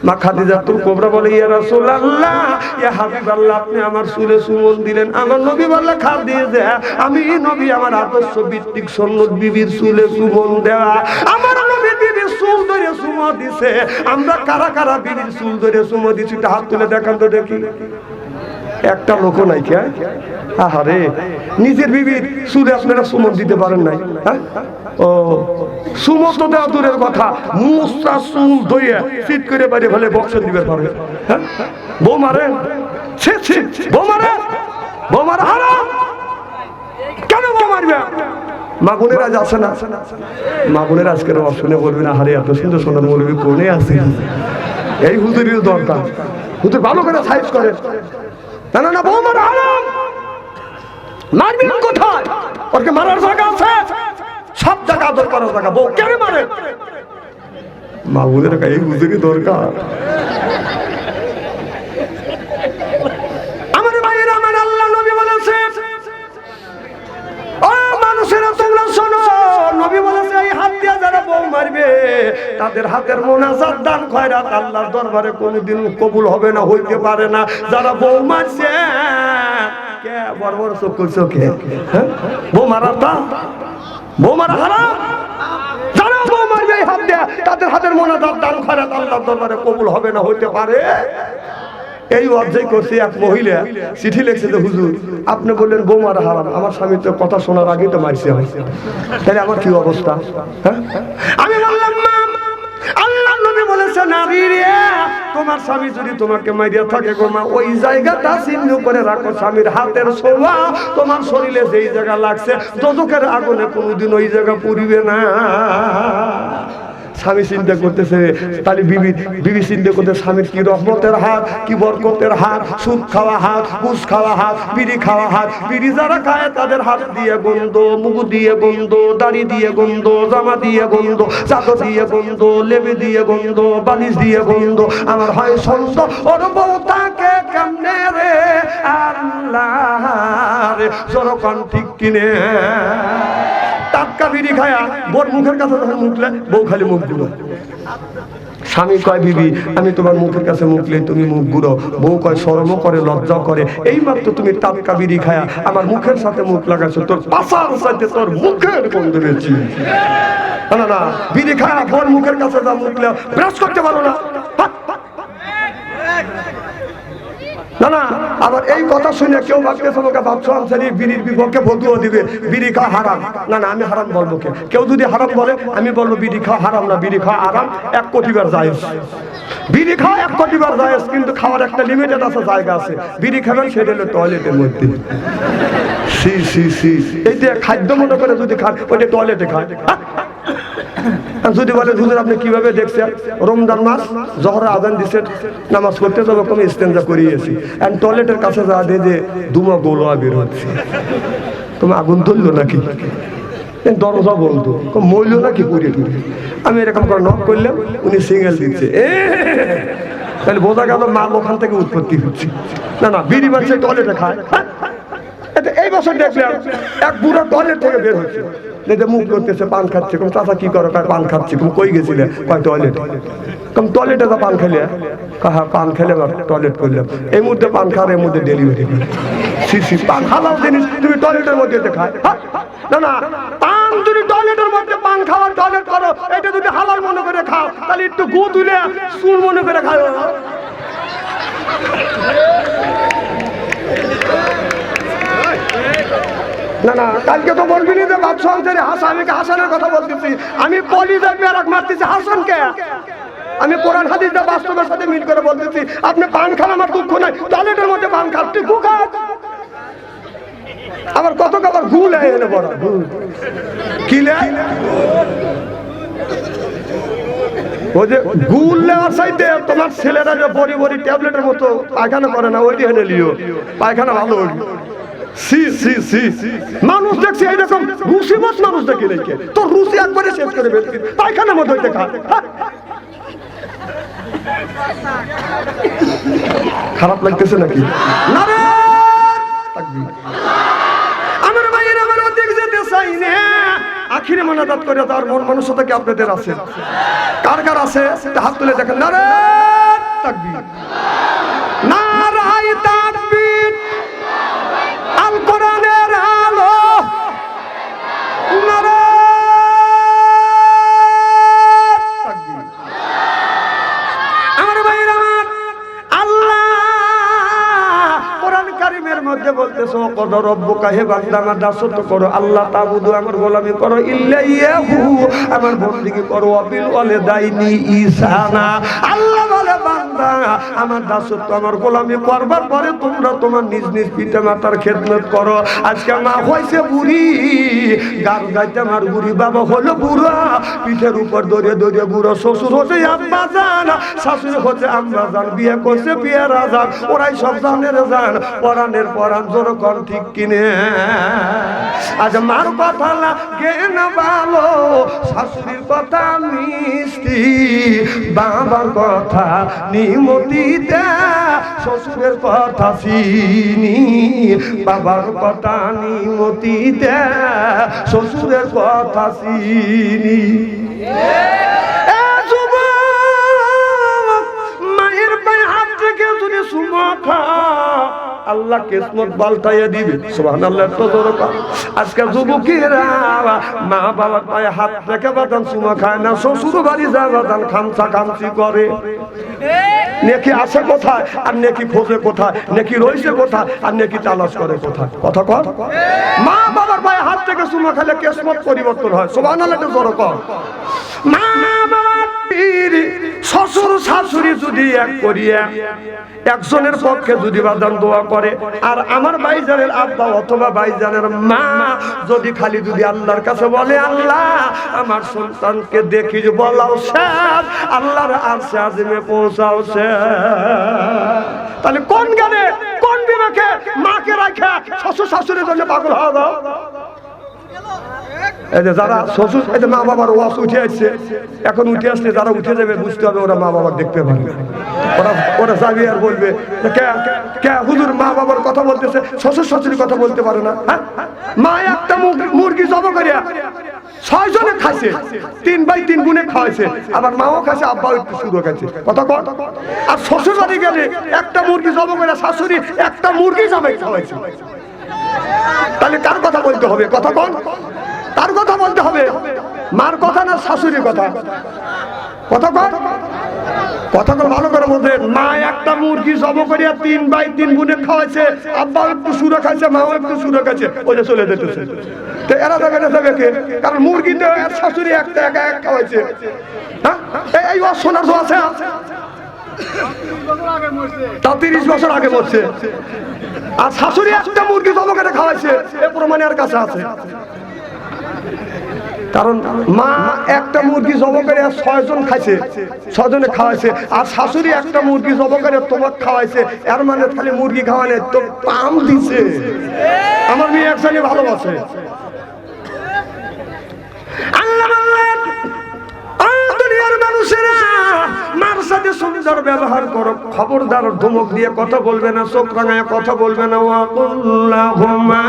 মা খাদিজাতুল কুবরা বলে ইয়া রাসূলুল্লাহ, ইয়া হাবিবাল্লাহ, আপনি আমার চুলে চুমন দিলেন। আমার নবী বললে খাদিজা আমি নবী আমার আদর্শ ভিত্তিক সুন্নত বিবির চুলে চুমন দেওয়া। আমার নবী বিবির চুল ধরে চুমা দিছে। আমরা কারা কারা বিবির চুল ধরে চুমা দিছি হাত তুলে দেখান তো দেখি। একটা লোক নাই কে? আহারে, নিজের বিবির চুলে আপনারা চুমন দিতে পারেন নাই? হ্যাঁ, ও চুমন তো দেওয়া দূরের কথা, মুস্তা চুল ধইয়া চিৎ করে বাইরে ফেলে বক্সন দিবে পারবে। হ্যাঁ, বউ মারে, বউ মারে, বউ মারা হারাম। কেন বউ মারবে? মা বোনের আজ আছে না? মা বোনের আজকের শুনে বলবে না হারে এত সুন্দর সুন্দর বলবি কোনে আছে। এই হুজুরিও দরকার, হুজুর ভালো করে সাইজ করে। না না না, বউ মারা হারাম। মারবি কোথায়? ওকে মারার জায়গা আছে, সব জায়গা আদর করার জায়গা। বউ কেন মারে? মা বোনের এই হুজুরি দরকার। আমার ভাইয়েরা, আমার আল্লাহ নবী বলেছে ও মানুষেরা তোমরা শোনো, নবী বলেছে এই হাত দিয়ে যারা বউ মারবে তাদের হাতের মোনাজাত দান খয়রাত আল্লাহর দরবারে কোনোদিন কবুল হবে না, হইতে পারে না। যারা বউ মারছে কে বড় বড় চোখ করছে কে? বউ মারার তা বউ মারা হারাম। যারা বউ মারবে এই হাত দিয়ে তাদের হাতের মোনাজাত দান খয়রাত আল্লাহর দরবারে কবুল হবে না, হইতে পারে। এই অধ্যায় করছে এক মহিলা চিঠি লিখছে যে হুজুর আপনি বললেন বউ মারা হারাম, আমার স্বামী তো কথা শোনার আগেই তো মারছে, তাহলে আমার কি অবস্থা? হ্যাঁ, আমি বললাম আল্লাহ নবী বলেছে নারী রে, তোমার স্বামী যদি তোমাকে মারিয়া থাকে গো মা, ওই জায়গাটা চিহ্ন করে রাখো। স্বামীর হাতের ছোঁয়া তোমার শরীরে যেই জায়গা লাগছে দোজখের আগুনে কোনোদিন ওই জায়গা পুড়িবে না। স্বামী চিন্তা করতেছে, তাহলে বিবি চিন্তা করতে স্বামীর কি রহমতের হাত, কি বরকতের হাত, সুদ খাওয়া হাত, ঘুষ খাওয়া হাত, বিড়ি খাওয়া হাত। বিড়ি যারা খায় তাদের হাত দিয়ে গন্ধ, মুখ দিয়ে গন্ধ, দাড়ি দিয়ে গন্ধ, জামা দিয়ে গন্ধ, চাদর দিয়ে গন্ধ, লেবে দিয়ে গন্ধ, বালিশ দিয়ে গন্ধ। আমার হয় সন্দেহ ওর বউ তাকে কেমনে রে আল্লাহ রে, জরকান ঠিক কিনে। টাটকা বিড়ি খায়া বোর মুখের কাছে যখন মুখলে বউ খালি মুখ গুলো। স্বামী কয় বিবি আমি তোমার মুখের কাছে মুখলে তুমি মুখ গুলো। বউ কয় শরম করে, লজ্জা করে, এই মাত্র তুমি টাটকা বিড়ি খায়া আমার মুখের সাথে মুখ লাগাইছো, তোর পাশার সাথে তোর মুখের গন্ধ বেশি। না না, বিড়ি খায়া বোর মুখের কাছে যা মুখলে ব্রাশ করতে পারো না। না না, আবার এই কথা শুনে কেউ ভাবতেছে আমাকে ভাবছো আনসারি বিড়ির বিপক্ষে ফতুয়া দিবে, বিড়ি খাওয়া হারাম। না না, আমি হারাম বলবো কে? কেউ যদি হারাম বলে আমি বলবো বিড়ি খাওয়া হারাম না, বিড়ি খাওয়া আরাম 1 কোটি বার জায়েজ। বিড়ি খাওয়া 1 কোটি বার জায়েজ, কিন্তু খাওয়ার একটা লিমিটেড আছে, জায়গা আছে। বিড়ি খাবেন সেটা হলো টয়লেটের মধ্যে। সি সি সি, এইটা খাদ্য মনে করে যদি খান ওইটা টয়লেটে খায়। যদি বলে হুজুর আপনি কিভাবে দেখছেন, রমজান মাস জোহরের আজান দিচ্ছেন, নামাজ পড়তে যাবো, আমি ইস্তেঞ্জা করিয়েছি, এন্ড টয়লেটের কাছে যা দিয়ে যে দুমা গোলা বের হচ্ছে, তুমি আগুন ধরলো নাকি, দরজা বলতো মইল নাকি পুড়ে টুড়ে। আমি এরকম করে নক করলাম, উনি সিঙ্গেল দিচ্ছে, তাহলে বোঝা গেল মাল ওখান থেকে উৎপত্তি হচ্ছে। না না, বিড়ি মানুষের টয়লেটে খায়। এই বছর দেখলাম এক বুড়ো টয়লেট থেকে বের হচ্ছে, মুখ করতেছে, পান খাচ্ছে। কম চাচা কি করো? পান খাচ্ছি। কম কই গেছিলে? কয় টয়লেট। কম টয়লেটে যা পান খেলে? হ্যাঁ পান খেলে টয়লেট করলাম। এই মুহূর্তে পান খাওয়ার, এর মধ্যে ডেলিভারি করে। পান হালাল জিনিস, তুমি টয়লেটের মধ্যে খায়? না না, পান যদি টয়লেটের মধ্যে পান খাওয়ার টয়লেট করো, এটা যদি হালাল মনে করে খাও, তাহলে একটু গু তুলে চুল মনে করে খাও। না না, কালকে তো বলবি না যে বাদশাহ আনসারী হাসান, আমি হাসানের কথা বলতেছি। আমি বলি যে মেরাক মারতেছি হাসানকে। আমি কোরআন হাদিসটা বাস্তবের সাথে মিল করে বলতেছি। আপনি পান খান, আমার দুঃখ নাই, টয়লেটের মধ্যে পান খান, তুই গু খা। আবার কত আবার গুল এনে বড় কি ওই যে গুল নেওয়ার চাইতে তোমার ছেলেরা যে বড়ি বড়ি ট্যাবলেটের মতো পায়খানা করে না, ওইটি এনে লিও, পায়খানা ভালো হইল। মানুষ দেখছি এইরকম রুচিবত মানুষ দেখি রেখে তোর রুচি একবারে শেষ করে ফেলছি, পায়খানার মধ্যে হইতে খা। খারাপ লাগতেছে নাকি? না রে, আমার ভাইয়ের আমার অধিক যেতে চাই না। আখিরে মোনাজাত করে তার মন মানুষতা কি আপনাদের আছে? কার কার আছে হাত তুলে দেখেন। না রে তাকবীর, নারায়ে তাকবীর, আল কোরআনের আলো, নারায়ে তাকবীর। আমার ভাইয়ের আমার, আল্লাহ কোরআন কারীমের মধ্যে বলতেছে, কদ রব্বুকা, হে বান্দা আমার দাসত্ব করো, আল্লাহ তাবুদু, আমার গোলামি করো, ইল্লাইয়াহু, আমার বন্দেগী করো, ওয়াবিল ওয়ালিদাইনি ইহসানা। আল্লাহ বলে বান্দা আমার দাসত্ব, আমার গোলামি করবার পরে তোমরা তোমার নিজ নিজ পিতা মাতার খেদমত করো। আজকে মা হইছে বুড়ি, গান গাইতে আমার বুড়ি, বাবা হলো বুড়া, পিঠের উপর দৌড়ে দৌড়ে বুড়ো, শ্বশুর হচ্ছে আব্বা জান, শাশুড়ি হচ্ছে আম্মা জান, বিয়ে করছে বিয়েরা জান, ওরাই সব জানের জান, পরাণের পরাণ জোর কর ঠিক কিনে। আজ মার কথা লাগে না ভালো, শাশুড়ির কথা মিষ্টি, বাবার কথা নিমতিতে, শ্বশুরের কথা চিনি, বাবার কথা নিমতিতে, শ্বশুরের কথা চিনি। মায়ের পায়ে হাত রেখে যদি সুমা খা, আল্লাহ কিসমত পাল্টাইয়া দিবে। সুবহানাল্লাহ। তো দরকার আজকে যুবকেরা মা বাবার পায়ে হাত রেখে বাদান সুমা খায় না, শ্বশুর বাড়ি যায় বাদান খামচা খামচি করে। নেকি আসে কোথায় আর নেকি খোঁজে কোথায়, নেকি রইছে কোথায় আর নেকি তালাশ করে কোথায়? কথা কর। মা বাবার পায়ে হাত থেকে সুমা খেলে কিসমত পরিবর্তন হয়। সুবহানাল্লাহ। তো দরকার মা বাবার শ্বশুর শাশুড়ি যদি এক করিয়া একজনের পক্ষে যদি বাদান দোয়া করে, আর আমার ভাইজানের আব্বা অথবা ভাইজানের মা যদি খালি যদি আল্লাহর কাছে বলে, আল্লাহ আমার সন্তানকে দেখি বলাও শেষ, আল্লাহর আরশে আজিমে পৌঁছাও শেষ, তাহলে কোন জ্ঞানে কোন বিবেকে মাকে রাখা শ্বশুর শাশুড়ির জন্য পাগল হওয়া দাও? এই যে যারা শ্বশুর, এই যে মা বাবার ওয়াজ উঠে আসছে, এখন উঠে আসলে যারা উঠে যাবে বুঝতে হবে ওরা মা বাবার দেখতে পারবে। ওরা যাবে আর বলবে হুজুর মা বাবার কথা বলতেছে, শ্বশুর শাশুড়ির কথা বলতে পারে না। মা একটা মুরগি জব করিয়া 6 জনে খাইছে, 3 ভাই 3 বোনে খাওয়াইছে, আবার মাও খাইছে, আব্বাও একটু শুরু খাইছে। কথা কর। আর শ্বশুর বাড়ি গেলে একটা মুরগি জব করে শাশুড়ি একটা মুরগি জামাই খাওয়াইছে, তাহলে কার কথা বলতে হবে? কথা কর। তার কথা বলতে হবে, মার কথা না শাশুড়ির কথা? কথা কর। কথা কর ভালো করে বলতে। মা একটা মুরগি জব করিয়া 3 ভাই 3 বোনে খাওয়াইছে, আব্বাও একটু সুরা খাইছে, মাও একটু সুরা খাইছে, ওই যে চলে যেতেছে। তো এরা যাবে না যাবে কে? কারণ মুরগিটা শাশুড়ি একটা একা এক খাওয়াইছে। হ্যাঁ, এই শোনার তো আছে, তা 30 বছর আগে মরছে, আর শাশুড়ি একটা মুরগি জব করে খাওয়াইছে, এ প্রমাণে আর কাছে আছে। কারণ মা একটা মুরগি জব করে 6 জন খাইছে, 6 জনে খাওয়াইছে, আর শাশুড়ি একটা মুরগি জব করে তোমাকে খাওয়াইছে, এর মানে খালি মুরগি খাওয়ানে তো পাম দিছে। আমার মেয়ে একসাথে ভালোবাসে। আল্লাহ বললেন দুনিয়ার মানুষেরা মার সাথে সুন্দর ব্যবহার করো, খবরদার ধমক দিয়ে কথা বলবে না, চোখ রাঙায় কথা বলবে না। ওয়াকুল্লাহুমা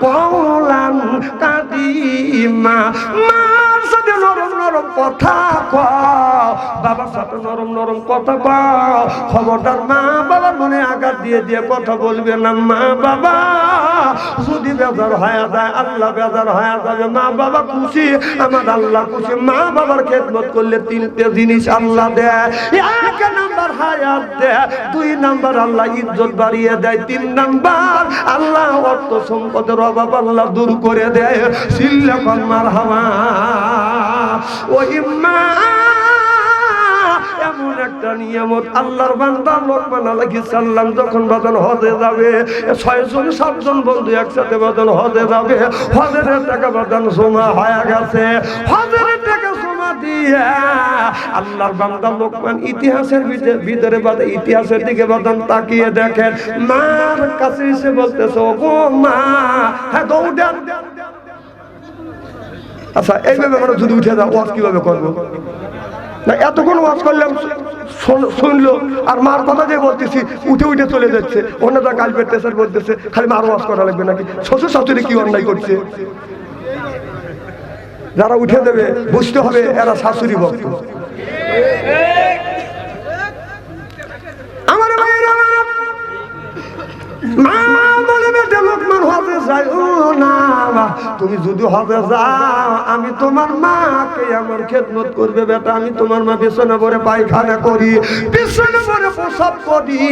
কওলান কাদিমা, মার সাথে নরম নরম কথা কও, বাবার সাথে নরম নরম কথা কও। খবরদার মা বাবার মনে আঘাত দিয়ে দিয়ে কথা বলবে না। মা বাবা যদি বেজার হয়ে যায়, আল্লাহ বেজার হয়ে যাবে। মা বাবা খুশি, আমার আল্লাহ খুশি। মা বাবার খেদমত করলে 3টে জিনিস আল্লাহ দেয়। 1 নাম্বার হায়াত দেয়, 2 নাম্বার আল্লাহ ইজ্জত বাড়িয়ে দেয়, 3 নাম্বার আল্লাহ অর্থ সম্পদের অভাব আল্লাহ দূর করে দেয়। সিল্লাকান মারহাবা। ওই মা এমন একটা নিয়ামত। আল্লাহর বান্দা লোকমান আলাইহিস সালাম যখন বাজান হজে যাবে, 6 জন 7 জন বন্ধু একসাথে বাজান হজে যাবে। হজের টাকা বাজান জমা হয়ে গেছে। হজের টাকা জমা দিয়ে আল্লাহর বান্দা লোকমান ইতিহাসের ভিতরে বাদে ইতিহাসের দিকে বাজান তাকিয়ে দেখেন, মার কাছে এসে বলতেছে, ওগো মা, হ্যাঁ দৌড়ান। আচ্ছা এইভাবে আমরা যদি উঠে যাও, ওয়াজ কিভাবে করবো? না এতক্ষণ ওয়াজ করলাম, শুনলো, আর মার কথা যে বলতেছি উঠে উঠে চলে যাচ্ছে। অন্যটা গাল পেটতেছে, বলতেছে খালি মার ওয়াজ করা লাগবে নাকি? শ্বশুর শাশুড়ি কি অন্যায় করছে? যারা উঠে দেবে বুঝতে হবে এরা শাশুড়ি ভক্ত। আমার ভাইরা, মা বলে বেটা লোকমান হজে যাই না, তুমি যদি হজে যাও আমি তোমার মাকে আমার খেদমত করবে বেটা। আমি তোমার মা বিছানা ভরে পায়খানা করি, বিছানা ভরে প্রসাব করি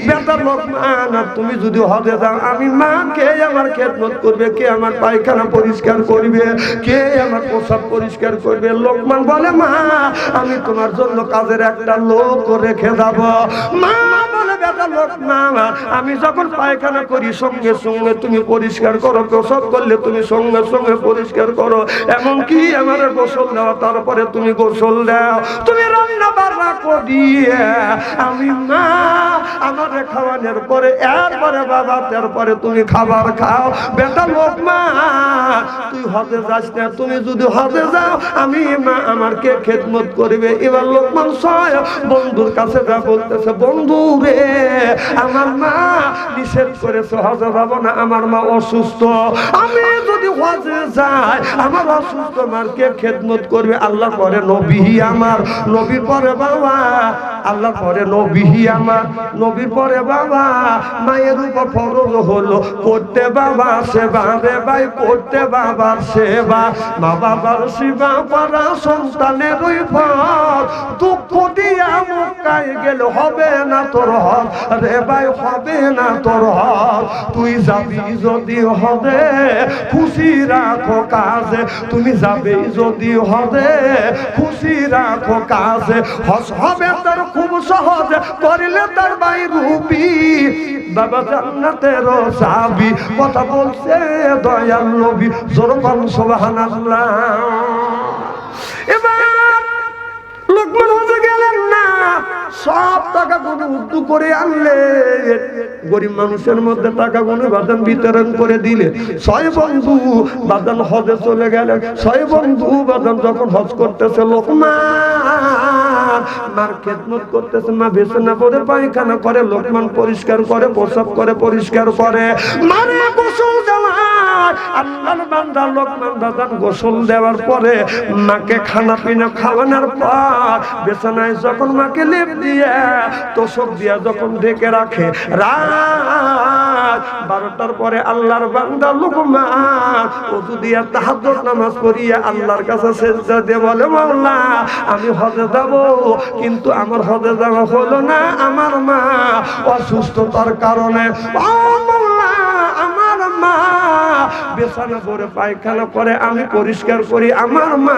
বেটা লোকমান। তুমি যদি হজে যাও আমি মাকে আমার খেদমত করবে, কে আমার পায়খানা পরিষ্কার করবে, কে আমার প্রসাব পরিষ্কার করবে? লোকমান বলে মা আমি তোমার জন্য কাজের একটা লোক রেখে যাব। মা বলে বেটা লোকমান আমি যখন পায়খানা করি সঙ্গে সঙ্গে তুমি পরিষ্কার করো, প্রসাব করলে তুমি সঙ্গে সঙ্গে পরিষ্কার করো, এমনকি আমার গোসল দাও, তারপরে তুমি গোসল দাও, তুমি রান্না বান্না করিয়ে আমি মা আমার খাওয়ানোর পরে এরপরে বাবা তারপরে তুমি খাবার খাও। বেটা লোকমান তুই হজে যাস না, তুমি যদি হজে যাও আমি মা আমারকে খেদমত করবে। এবার লোকমান 6 বন্ধুর কাছে যা বলতেছে, বন্ধু রে আমার মা নিষেধ করেছে হজে যাব না, আমার মা অসুস্থ, আমি যদি হজে যাই আমার অসুস্থ মারকে খেদমত করবে। আল্লাহ পরে নবী আমার, নবীর পরে বাবা, আল্লাহ পরে নবী আমার, নবীর পরে বাবা। মায়ের উপর ফরজ হলো করতে বাবা সেবা রে ভাই, করতে বাবার সেবা। মা বাবার সেবা করা সন্তানের ওই ফল, দুঃখ দিয়া মক্কায় গেল হবে না তোর হজ রে ভাই, হবে না তোর হজ। তুই যাবি যদি হবে খুশি রাখো কাজে, তুমি যাবে যদি হবে খুশি রাখো কাজে। হজ হবে তার খুব সহজ, করলে তার ভাই রূপী বাবা জান্নাতের চাবি। কথা বলছে দয়াল নবী, জোরকান সুবহানাল্লাহ। এবার লোকমান হজে গেলেন না, সব টাকা গুলো উদ্দু করে আনলে, গরিব মানুষের মধ্যে টাকা গুলো বাদান বিতরণ করে দিলে। 6 বন্ধু বাদান হজে চলে গেলেন। 6 বন্ধু বাদান যখন হজ করতেছে, লোকমান মার খেদমত করতেছে, মা বিছানা পরে পায়খানা করে, লোকমান পরিষ্কার করে, প্রসাব করে, পরিষ্কার করে, মারে গোসল দেওয়ার আল্লাহর বান্দা লোকমান বাদান গোসল দেওয়ার পরে মাকে খানা পিনা খাওয়ানোর পর বিছানায় যখন মাকে লেপ দিয়ে তোষক দিয়া যখন ঢেকে রাখে, রাত 12টার পরে আল্লাহর বান্দা লোকমান ওযু দিয়া তাহাজ্জুদ নামাজ পড়িয়া আল্লাহর কাছে সিজদা দিয়ে বলে, মাওলা আমি হজে যাব কিন্তু আমার হজে যাওয়া হলো না, আমার মা অসুস্থতার কারণে। ও মাওলা আমার মা বিছানা পরে পায়খানা করে আমি পরিষ্কার করি, আমার মা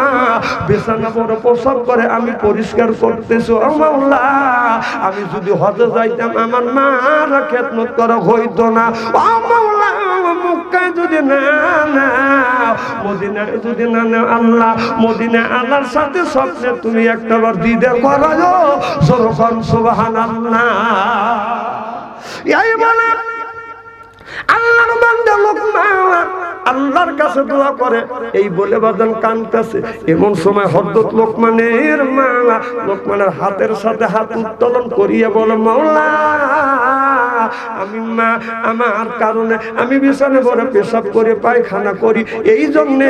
বিছানা পরে প্রসাব করে আমি পরিষ্কার করতেছি। ও মাওলা আমি যদি হজে যাইতাম আমার মার খেদমত করা হইতো না। ও মাওলা মক্কায় যদি না নাও, মদিনায় যদি না নাও, আল্লাহ মদিনা আল্লাহর সাথে স্বপ্নে তুমি একটাবার দিদার করাও। যখন সুবহানাল্লাহ এই বলে আল্লাহর বান্দা লোকমান আল্লাহর কাছে দোয়া করে, এই বলে বাজান কাঁদতেছে। এমন সময় হযরত লোকমানের মা লোকমানের হাতের সাথে হাত উত্তোলন করিয়া বলে, মাওলা আমি মা আমার কারণে আমি বিছানে পড়ে পেশাব করে পায়খানা করি, এই জন্যে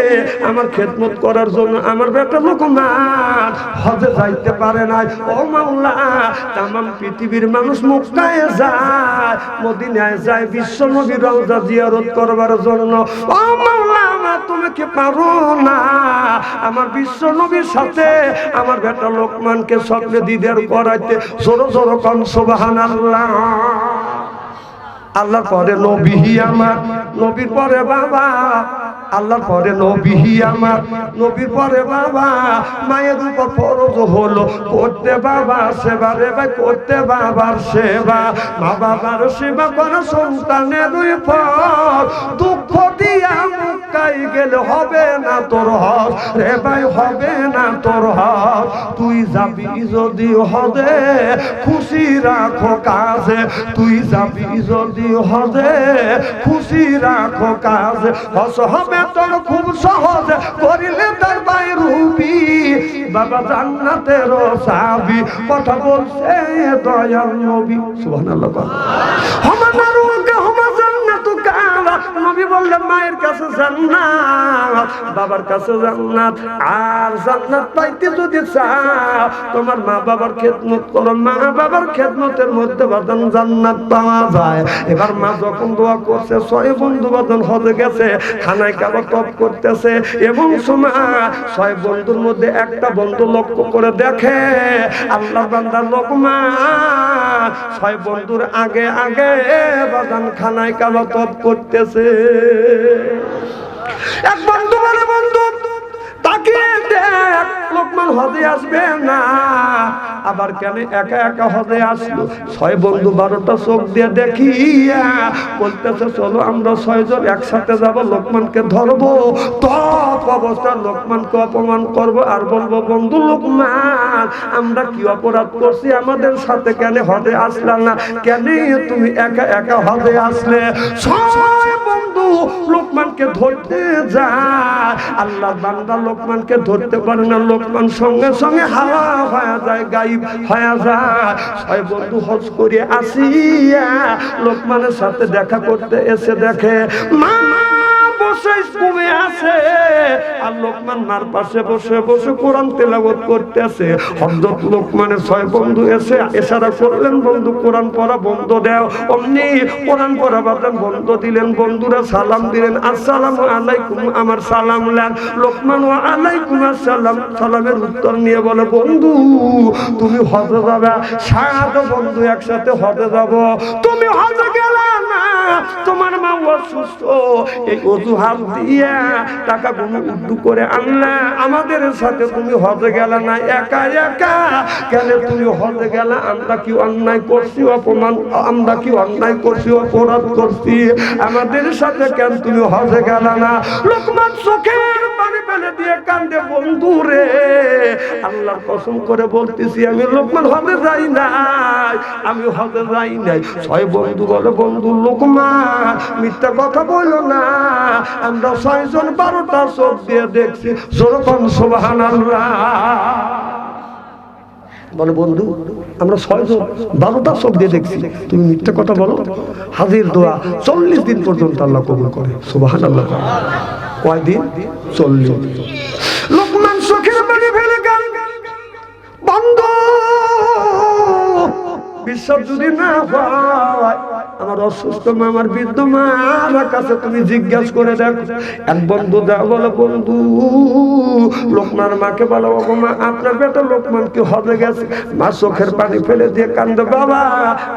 আমার খেদমত করার জন্য আমার বেটা লোকমান হজে যাইতে পারে নাই। ও মাওলা, তামাম পৃথিবীর মানুষ মক্কায় যায়, মদিনায় যায় বিশ্ব নবীর রওজা জিয়ারত করবার জন্য। ও মাওলা, তুমি কি পারো না আমার বিশ্ব নবীর সাথে আমার বেটা লোকমানকে স্বপ্নে দিদার করাইতে? জোরে জোরে কোন সুবহানাল্লাহ। আল্লাহর পরে নবী আমার, নবীর পরে বাবা, আল্লাহর পরে নবী আমার, নবীর পরে বাবা। মায়ের উপর ফরজ হলো করতে বাবার সেবা রে ভাই, করতে বাবার সেবা। মা বাবার সেবা করে সন্তানের উপর, দুঃখ দিয়া মক্কায় গেলে হবে না তোর হজ রে ভাই, হবে না তোর হজ। তুই যাবি যদি হজে খুশি রাখো কাজে, তুই যাবি যদি হজে খুশি রাখো কাজে। হজ হবে তোর খুব সহজ করিলে তার ভাই রূপী বাবা জান্নাতের চাবি। কথা বলছে দয়াল নবী, সুবহানাল্লাহ। নবী বললেন মায়ের কাছে জান্নাত, বাবার কাছে জান্নাত। আর জান্নাত পাইতে যদি চাও তোমার মা বাবার খেদমত করো, মা বাবার খেদমতের মধ্যে বাদান জান্নাত পাওয়া যায়। এবার মা যখন দোয়া করছে, 6 বন্ধু বাদান হজে গেছে, খানায় কাবা তপ করতেছে, এবং সময় 6 বন্ধুর মধ্যে একটা বন্ধু লক্ষ্য করে দেখে আল্লাহর বান্দা লোকমান 6 বন্ধুর আগে আগে বাদান খানায় কাবা তপ করতেছে। এক বন্ধু বলে, বন্ধু তাকিয়ে দেখ লোকমান হজে আসবে না। আবার কেন একা একা হজে আসলো? 6 বন্ধু 12টা চোখ দিয়ে দেখিয়া বলতেছে, চলো আমরা 6 জন একসাথে যাব, লোকমানকে ধরবো, তপ অবস্থা লোকমানকে অপমান করব, আর বলবো, বন্ধু লোকমান আমরা কি অপরাধ করছি, আমাদের সাথে কেন হজে আসলাম না, কেন তুমি একা একা হজে আসলে? 6 বন্ধু লোকমানকে ধরতে যায়, আল্লাহ বান্দা লোকমানকে ধরতে পারে না। লোকমান সঙ্গে সঙ্গে হাওয়া হয়ে যায়, গায়েব হয়ে যায়। 6 বন্ধু হজ করে আসিয়া লোকমানের সাথে দেখা করতে এসে দেখে মা বসে ঘুমে আছে, আর লোকমান মার পাশে বসে বসে কোরআন তেলাওয়াত করতেছে। হযরত লোকমানের 6 বন্ধু এসে ইশারা করলেন, বন্ধু কোরআন পড়া বন্ধ দাও। অমনি কোরআন পড়া বাদান বন্ধ দিলেন। বন্ধুরা সালাম দিলেন, আসসালামু আলাইকুম, আমার সালাম নেন। লোকমান ওয়া আলাইকুম আসসালাম, সালামের উত্তর নিয়ে বলে, বন্ধু তুমি হজে যাবে। 7 বন্ধু একসাথে হজে যাব, তুমি হজে গেলে না, তোমার মা অসুস্থ, এই অজুহাত দিয়া টাকা গুলো উদ্দু করে আনলা, আমাদের সাথে তুমি হজে গেলে না, একা একা কেন তুমি হজে গেলে? আমরা কি অন্যায় করছি, অপমান, আমরা কি অন্যায় করছি, অপরাধ করছি, আমাদের সাথে কেন তুমি হজে গেলে না? লোকমান চোখের পানি ফেলে দিয়ে কান্দে, বন্ধু রে আল্লাহর কসম করে বলতেছি আমি লোকমান হজে যাই নাই, আমি হজে যাই নাই। 6 বন্ধু বলে, বন্ধু লোকমান মিথ্যা কথা বলো না, আমরা 6 জন 12টা চোখ দিয়ে দেখছি। যেরকম সুবহানাল্লাহ বলে, বন্ধু আমরা 6 জন 12টা চোখ দিয়ে দেখছি, তুমি মিথ্যা কথা বলো? হাজির দোয়া 40 দিন পর্যন্ত আল্লাহ কবুল করে। সুবহানাল্লাহ। কয়দিন? 40। লোকমান চোখের পানি ফেলে গান, বন্ধু বিশ্বাস যদি না হয় আমার অসুস্থ মা, আমার বৃদ্ধ মার কাছে তুমি জিজ্ঞাসা করে দেখো। এক বন্ধু দেওয়া বলে, বন্ধু লোকমান মাকে বলো, ও মা আপনার বেটা লোকমান কি হজে গেছে? মা চোখের পানি ফেলে দিয়ে কান্দে, বাবা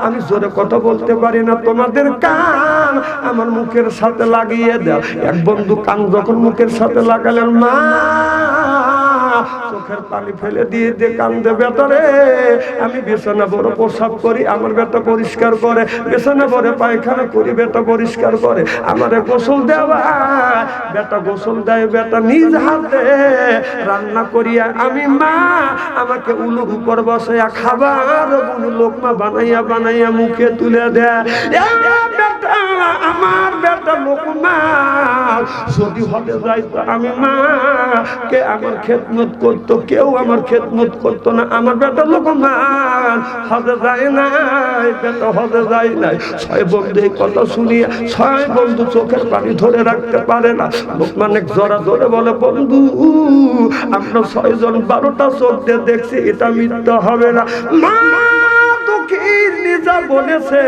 আমি জোরে কথা বলতে পারি না, তোমাদের কান আমার মুখের সাথে লাগিয়ে দাও। এক বন্ধু কান যখন মুখের সাথে লাগালেন, মা চোখের পানি ফেলে দিয়ে দিয়ে কান্দে, বেটা রে আমি বিছানা বড় প্রসাব করি, আমার বেটা পরিষ্কার করে, বিছানা বড় পায়খানা করি, বেটা পরিষ্কার করে, আমারে গোসল দেওয়া, বেটা গোসল দেয়, বেটা নিজ হাতে রান্না করিয়া আমি মা আমাকে উলুর উপর বসাইয়া খাবার লোকমা বানাইয়া বানাইয়া মুখে তুলে দেয়। বেটা আমার বেটা লোকমা যদি হতে যাইতো আমি মা কে আমার খেদমত করতো, কেউ আমার খেদমত করতো না। আমার বেটা লোকমা হতে যায় নাই, বেটা হতে যায় নাই। 6 বন্ধু এই কথা শুনিয়া 6 বন্ধু চোখের পানি ধরে রাখতে পারে না। লোকমান এক জোড়া ধরে বলে, বন্ধু আমরা 6 জন 12টা চোখ দিয়ে দেখছি, এটা মিথ্যা হবে না। মা দুঃখীর নিজা বলেছে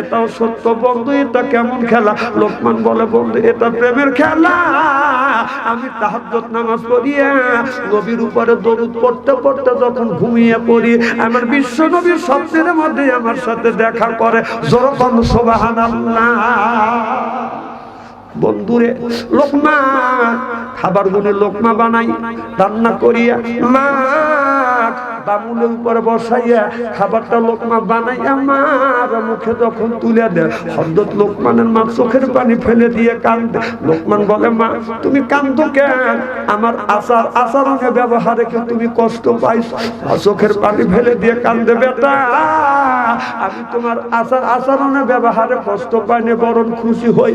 এটাও সত্য। বন্ধু এটা কেমন খেলা? লোকমান বলে, বন্ধু এটা প্রেমের খেলা। আমি তাহাজ্জুদ নামাজ পড়িয়া নবীর উপরে দরুদ পড়তে পড়তে যখন ঘুমিয়ে পড়ি, আমার বিশ্ব নবীর স্বপ্নের মধ্যে আমার সাথে দেখা করে। জোরে বলো সুবহানাল্লাহ। বন্ধুরে লোকমা খাবার গুলো লোকমা বানাই রান্না করিয়া মা বামুলের উপরে বসাইয়া খাবারটা লোকমা বানাইয়া মার মুখে যখন তুলে দেয়, হযরত লোকমানের মা চোখের পানি ফেলে দিয়ে কান্দে। লোকমান বলে, মা তুমি কান্দো কেন? আমার আচরণে ব্যবহারে কি তুমি কষ্ট পাইছো? চোখের পানি ফেলে দিয়ে কান্দে, বেটা আমি তোমার আচরণে ব্যবহারে কষ্ট পাইনি, বরং খুশি হই।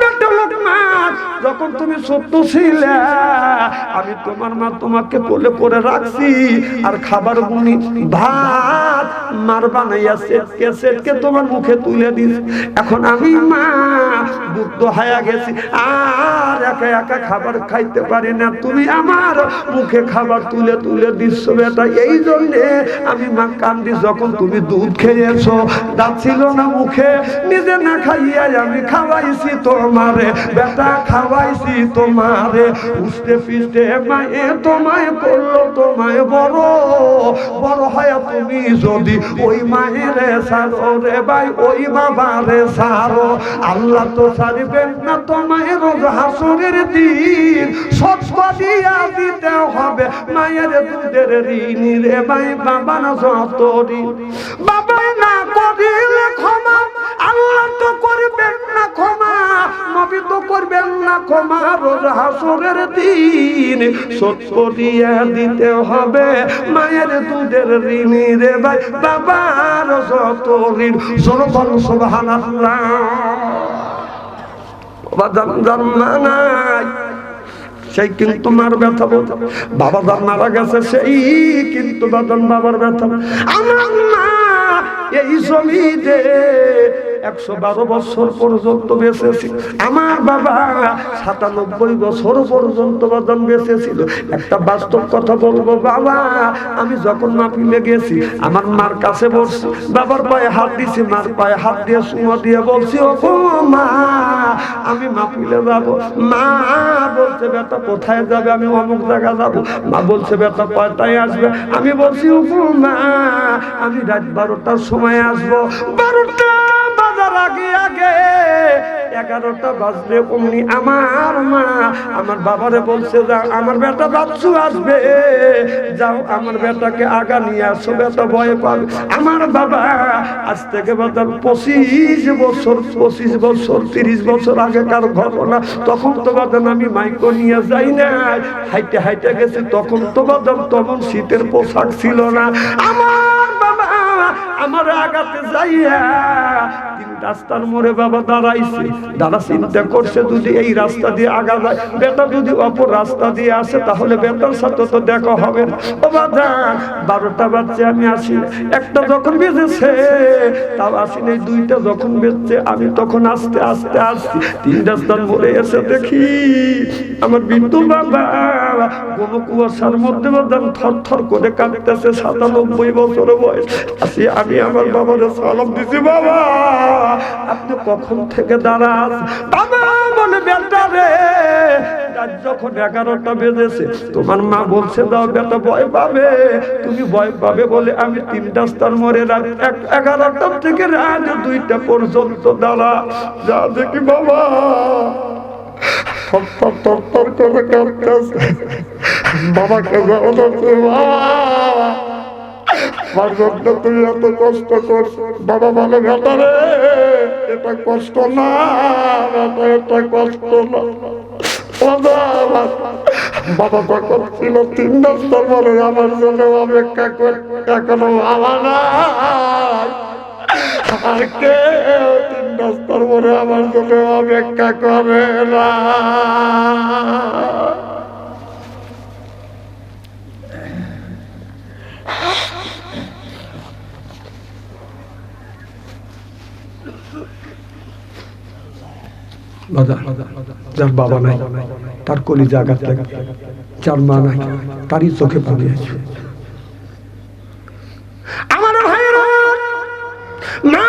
বেটা লোকমান যখন তুমি ছোট্ট ছিলে আমি তোমার মা তোমাকে কোলে করে রাখছি, আর খাবার গুনি ভাত মার বানাইয়া সেটকে সেটকে তোমার মুখে তুলে দিস। এখন আমি মা বুদ্ধ হয়ে গেছি, আর একা একা খাবার খাইতে পারি না, তুমি আমার মুখে খাবার তুলে তুলে দিচ্ছ। বেটা এই জন্যে আমি মা কান্দি। যখন তুমি দুধ খেয়েছো, দাঁত ছিল না মুখে, নিজে না খাইয়া আমি খাওয়াইছি তোমারে, বেটা খাওয়াইছি তোমারে। উঠতে ফিরতে মায়ে তোমায় করলো, তোমায় বড় বড় হয় তুমি যদি ওই মায়ের সারো রে ভাই, ওই বাবারে সারো। আল্লাহ তো ছাড়বেন না তোমায় রোজ হাসরের দিন, সত্য দিয়া দিতে হবে মায়ের দুধের ঋণ রে ভাই। বাবা না যত ঋণ, বাবা না করিলে ক্ষমা আল্লাহ তো করবেন না ক্ষমা, নবী তো করবেন না ক্ষমা। রোজ হাসরের দিন সত্য দিয়া দিতে হবে মায়ের দুধের ঋণ রে ভাই, বাবার যত ঋণ। জোরে বলো সুবহানাল্লাহ। জান্নাত সেই কিন্তু মার ব্যথা বলতে, বাবা যার মারা গেছে সেই কিন্তু বাবার ব্যথা। আমার মা এই জমিতে 112 বছর পর্যন্ত বেঁচেছিল, আমার বাবা 97 বছর পর্যন্ত বাদাম বেঁচেছিল। একটা বাস্তব কথা বলবো, বাবা আমি যখন মাহফিলে গেছি আমার মার কাছে বসছি, বাবার পায়ে হাত দিছি, মার পায়ে হাত দিয়ে সুমা দিয়ে বলছি, ও মা আমি মাহফিলে যাবো। মা বলছে, বেটা কোথায় যাবে? আমি অমুক জায়গা যাবো। মা বলছে, বেটা কয়টায় আসবে? আমি বলছি, ও মা আমি রাত 12টার সময় আসবো। 12টা বাজার আগে আগে 11টা বাজলে অমনি আমার মা আমার বাবারে বলছে, যাও আমার বেটা বাচ্চু আসবে, যাও আমার বেটাকে আগা নিয়ে আসো, বেটা ভয় পাবে। আমার বাবা আজ থেকে বাজার 25 বছর 30 বছর আগেকার ঘটনা। তখন তো বাজান আমি মাইকো নিয়ে যাই না, হাইটে হাইটে গেছি। তখন তো বাজান তখন শীতের পোশাক ছিল না। আমার বাবা আমার আগাতে যাইয়া রাস্তার মোড়ে বাবা দাঁড়াইছে, দাদা চিন্তা করছে যদি এই রাস্তা দিয়ে আগা যায়, বেটা যদি অপর রাস্তা দিয়ে আসে তাহলে বেটার সাথে তো দেখা হবে না। ও বাবা 12টা বাজছে আমি আসি, একটা যখন বেজেছে তাও আসি নাই, 2টা যখন বেজছে আমি তখন আস্তে আস্তে আসছি। 3 রাস্তার মোড়ে এসে দেখি আমার বিন্দু বাবা কোনো কুয়াশার মধ্যে বাদাম থর থর করে কাঁদতেছে, 97 বছর বয়স। আসি আমি আমার বাবার সালাম দিছি, বাবা আপনি কখন থেকে দাঁড়ান? বাবা বলে, বেটা রে যখন 11টা বেজেছে তোমার মা বলছে দাও, বেটা ভয় পাবে। তুমি ভয় পাবে বলে আমি 3 রাস্তার মোড়ে রাত 11টা থেকে রাত 2টা পর্যন্ত দাঁড়া। যা দেখি বাবা সত্তর তত্তর করে কাঁদতেছে। বাবাকে বলছে, আমার জন্য তুই এত কষ্ট করছ। বাবা বলে, বেটা রে, এটা কষ্ট না বেটা, এটা কষ্ট না। বাবা যখন ছিল 3 বছর বলে আমার জন্য অপেক্ষা করে, এখনো বাবা নাই। আর কেউ 3 বছর পরে আমার জন্য অপেক্ষা করে না। যার বাবা নাই তার কলিজা আঘাত লাগে, যার মা নাই তারই চোখে পানি আছে। আমার ভাইরা, মা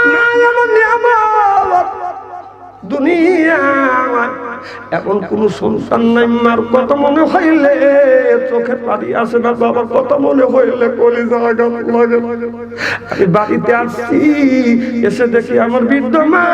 এমন নিয়ামত দুনিয়া, এখন কোন সন্তান নাই, মার কথা মনে হইলে চোখে পানি আসে না, বাবার কথা মনে হইলে কলিজা আঘাত লাগে। আমি বাড়িতে আসছি, এসে দেখি আমার বৃদ্ধ মা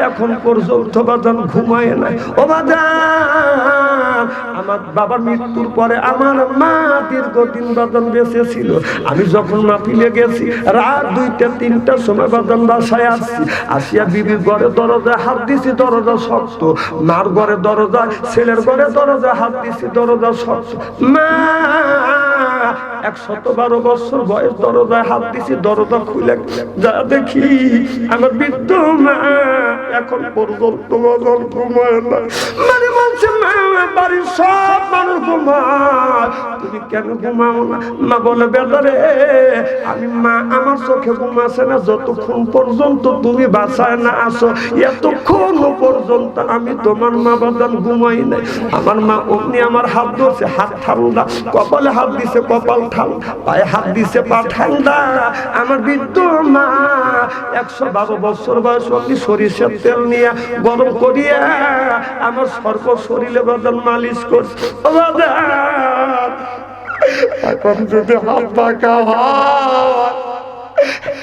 এখন পর্যন্ত বাজান ঘুমায় নাই। ও বাজান, আমার বাবার মৃত্যুর পরে আমার মা দীর্ঘদিন বাজান বেঁচে ছিল। আমি যখন মাহফিলে গেছি রাত 2টা 3টার সময় বাজান বাসায় আসছি, আসিয়া বিবির ঘরে দরজায় হাত দিছি, দরজা শক্ত। মার ঘরে দরজা, ছেলের ঘরে দরজা হাত দিছি, দরজা শক্ত। মা 112 বছর বয়স, দরজায় হাত দিছি, দরজা খুলে যা দেখি আমার বৃদ্ধ মা এখন পর্যন্ত বাজান ঘুমায় না। মানে বলছে, মা বাড়ির সব মানুষ ঘুমায়, তুমি কেন ঘুমাও না? মা বলে, বেটা রে, আমি মা আমার চোখে ঘুম আসে না যতক্ষণ পর্যন্ত তুমি বাসায় না আসো, এতক্ষণ পর্যন্ত আমি তোমার মা বাজান ঘুমাই নাই। আমার মা অমনি আমার হাত ধরছে, হাত ঠান্ডা, কপালে হাত দিছে, কপাল ঠান্ডা, পায়ে হাত দিছে, পা ঠান্ডা। আমার বৃদ্ধ মা 112 বছর বয়স, অমনি সরিষার তেল নিয়ে গরম করিয়া আমার সর্ব শরীরে বাজান মালিশ করছে। এখন যদি হাত পাকা হয়,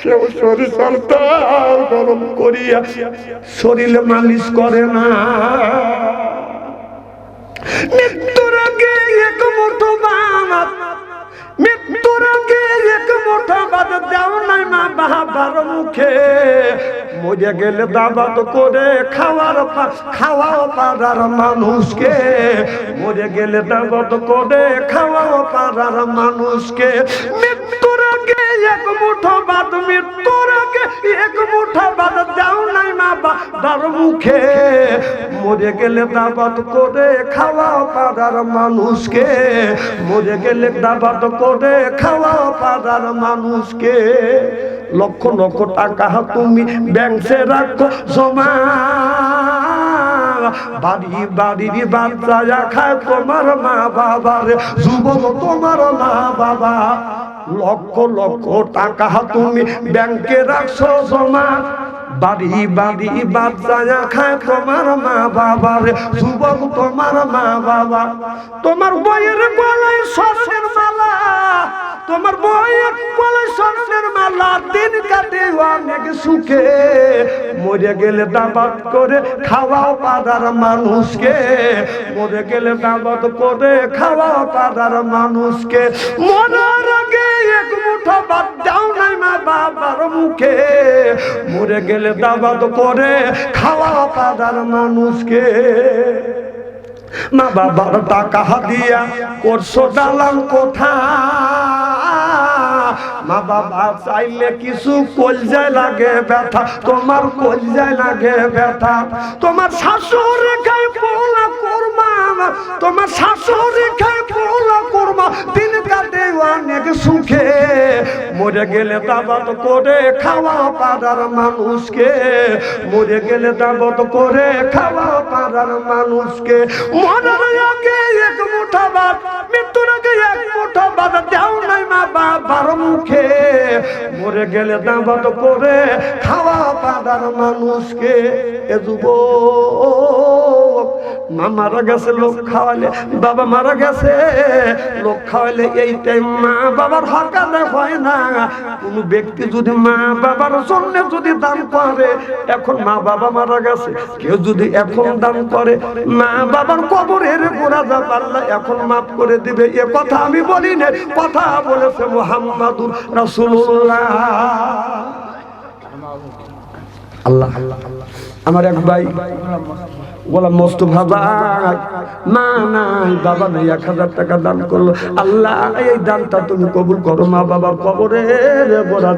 কেউ সরিষার তেল গরম করিয়া শরীরে মালিশ করে না। মৃত্যুর আগে এক মুঠো ভাত, মৃত্যুর আগে এক মুঠো ভাত দাও নাই মা বাবার মুখে। মরে গেলে দাবাত করে খাওয়াও পাড়ার মানুষকে। মরে গেলে দাবাত করে খাওয়াও পাড়ার মানুষকে। মৃত্যুর আগে এক মুঠো ভাত, মৃত্যুর আগে এক মুঠো ভাত দাও নাই মা বাবার মুখে। মরে গেলে দাবাত করে খাওয়াও পাড়ার মানুষকে। মরে গেলে দাবাত করে খাওয়াও পাড়ার মানুষকে। লক্ষ লক্ষ টাকা তুমি ব্যাংকে রাখো জমা, বাড়ি বাড়ির বাচ্চা খায় তোমার মা বাবার, যুবক তোমার মা বাবা। লক্ষ লক্ষ টাকা তুমি ব্যাংকে রাখছো জমা, বাড়ি বাড়ি বাচ্চা খায় তোমার মা বাবার, যুবক তোমার মা বাবা। তোমার বইয়ের গলায় স্বর্ণের মালা, তোমার বইয়ের গলায় স্বর্ণের মালা, দিন কাটে অনেক সুখে। মরে গেলে দাবাত করে খাওয়াও পাড়ার মানুষকে। মরে গেলে দাবাত করে খাওয়াও পাড়ার মানুষকে। মরার আগে এক মুঠো ভাত দাও নাই মা বাবার মুখে। মরে গেলে দাবাত করে খাওয়াও পাড়ার মানুষকে। মা বাবার টাকা দিয়া করছো দালান কোঠা, মা বাবা চাইলে কিছু কলজায় লাগে ব্যথা, তোমার কলজায় লাগে ব্যথা। তোমার শাশুড়ি খায় পোলা কোরমা, তোমার শাশুড়ি খায় পোলা কোরমা, দিন কাটে অনেক সুখে। মরে গেলে দাবাত করে খাওয়া পাড়ার মানুষকে। মরে গেলে দাবাত করে খাওয়া পাড়ার মানুষকে। মরার আগে এক মুঠা ভাত, মৃত্যুর আগে এক মুঠা ভাত দাও নাই মা বাবার মুখে। মরে গেলে দাবাত করে খাওয়া পাড়ার মানুষকে। এ যুবক মা মারা গেছে লোক খাওয়ালে, বাবা মারা গেছে লোক খাওয়ালে, এই টাইম মা বাবার হক আদায় হয় না। কোন ব্যক্তি যদি মা বাবার জন্য যদি দান করে, এখন মা বাবা মারা গেছে, কেউ যদি এখন দান করে মা বাবার কবরের গোনাহ আল্লাহ এখন মাফ করে দিবে। এ কথা আমি বলি না, কথা বলেছে মুহাম্মাদুর রাসূলুল্লাহ। আল্লাহ আমার এক ভাই গোলাম মোস্তফা ভাই, মা নাই বাবা নাই, 1000 টাকা দান করলো। আল্লাহ এই দানটা তুমি কবুল করো, মা বাবার কবরের গোনাহ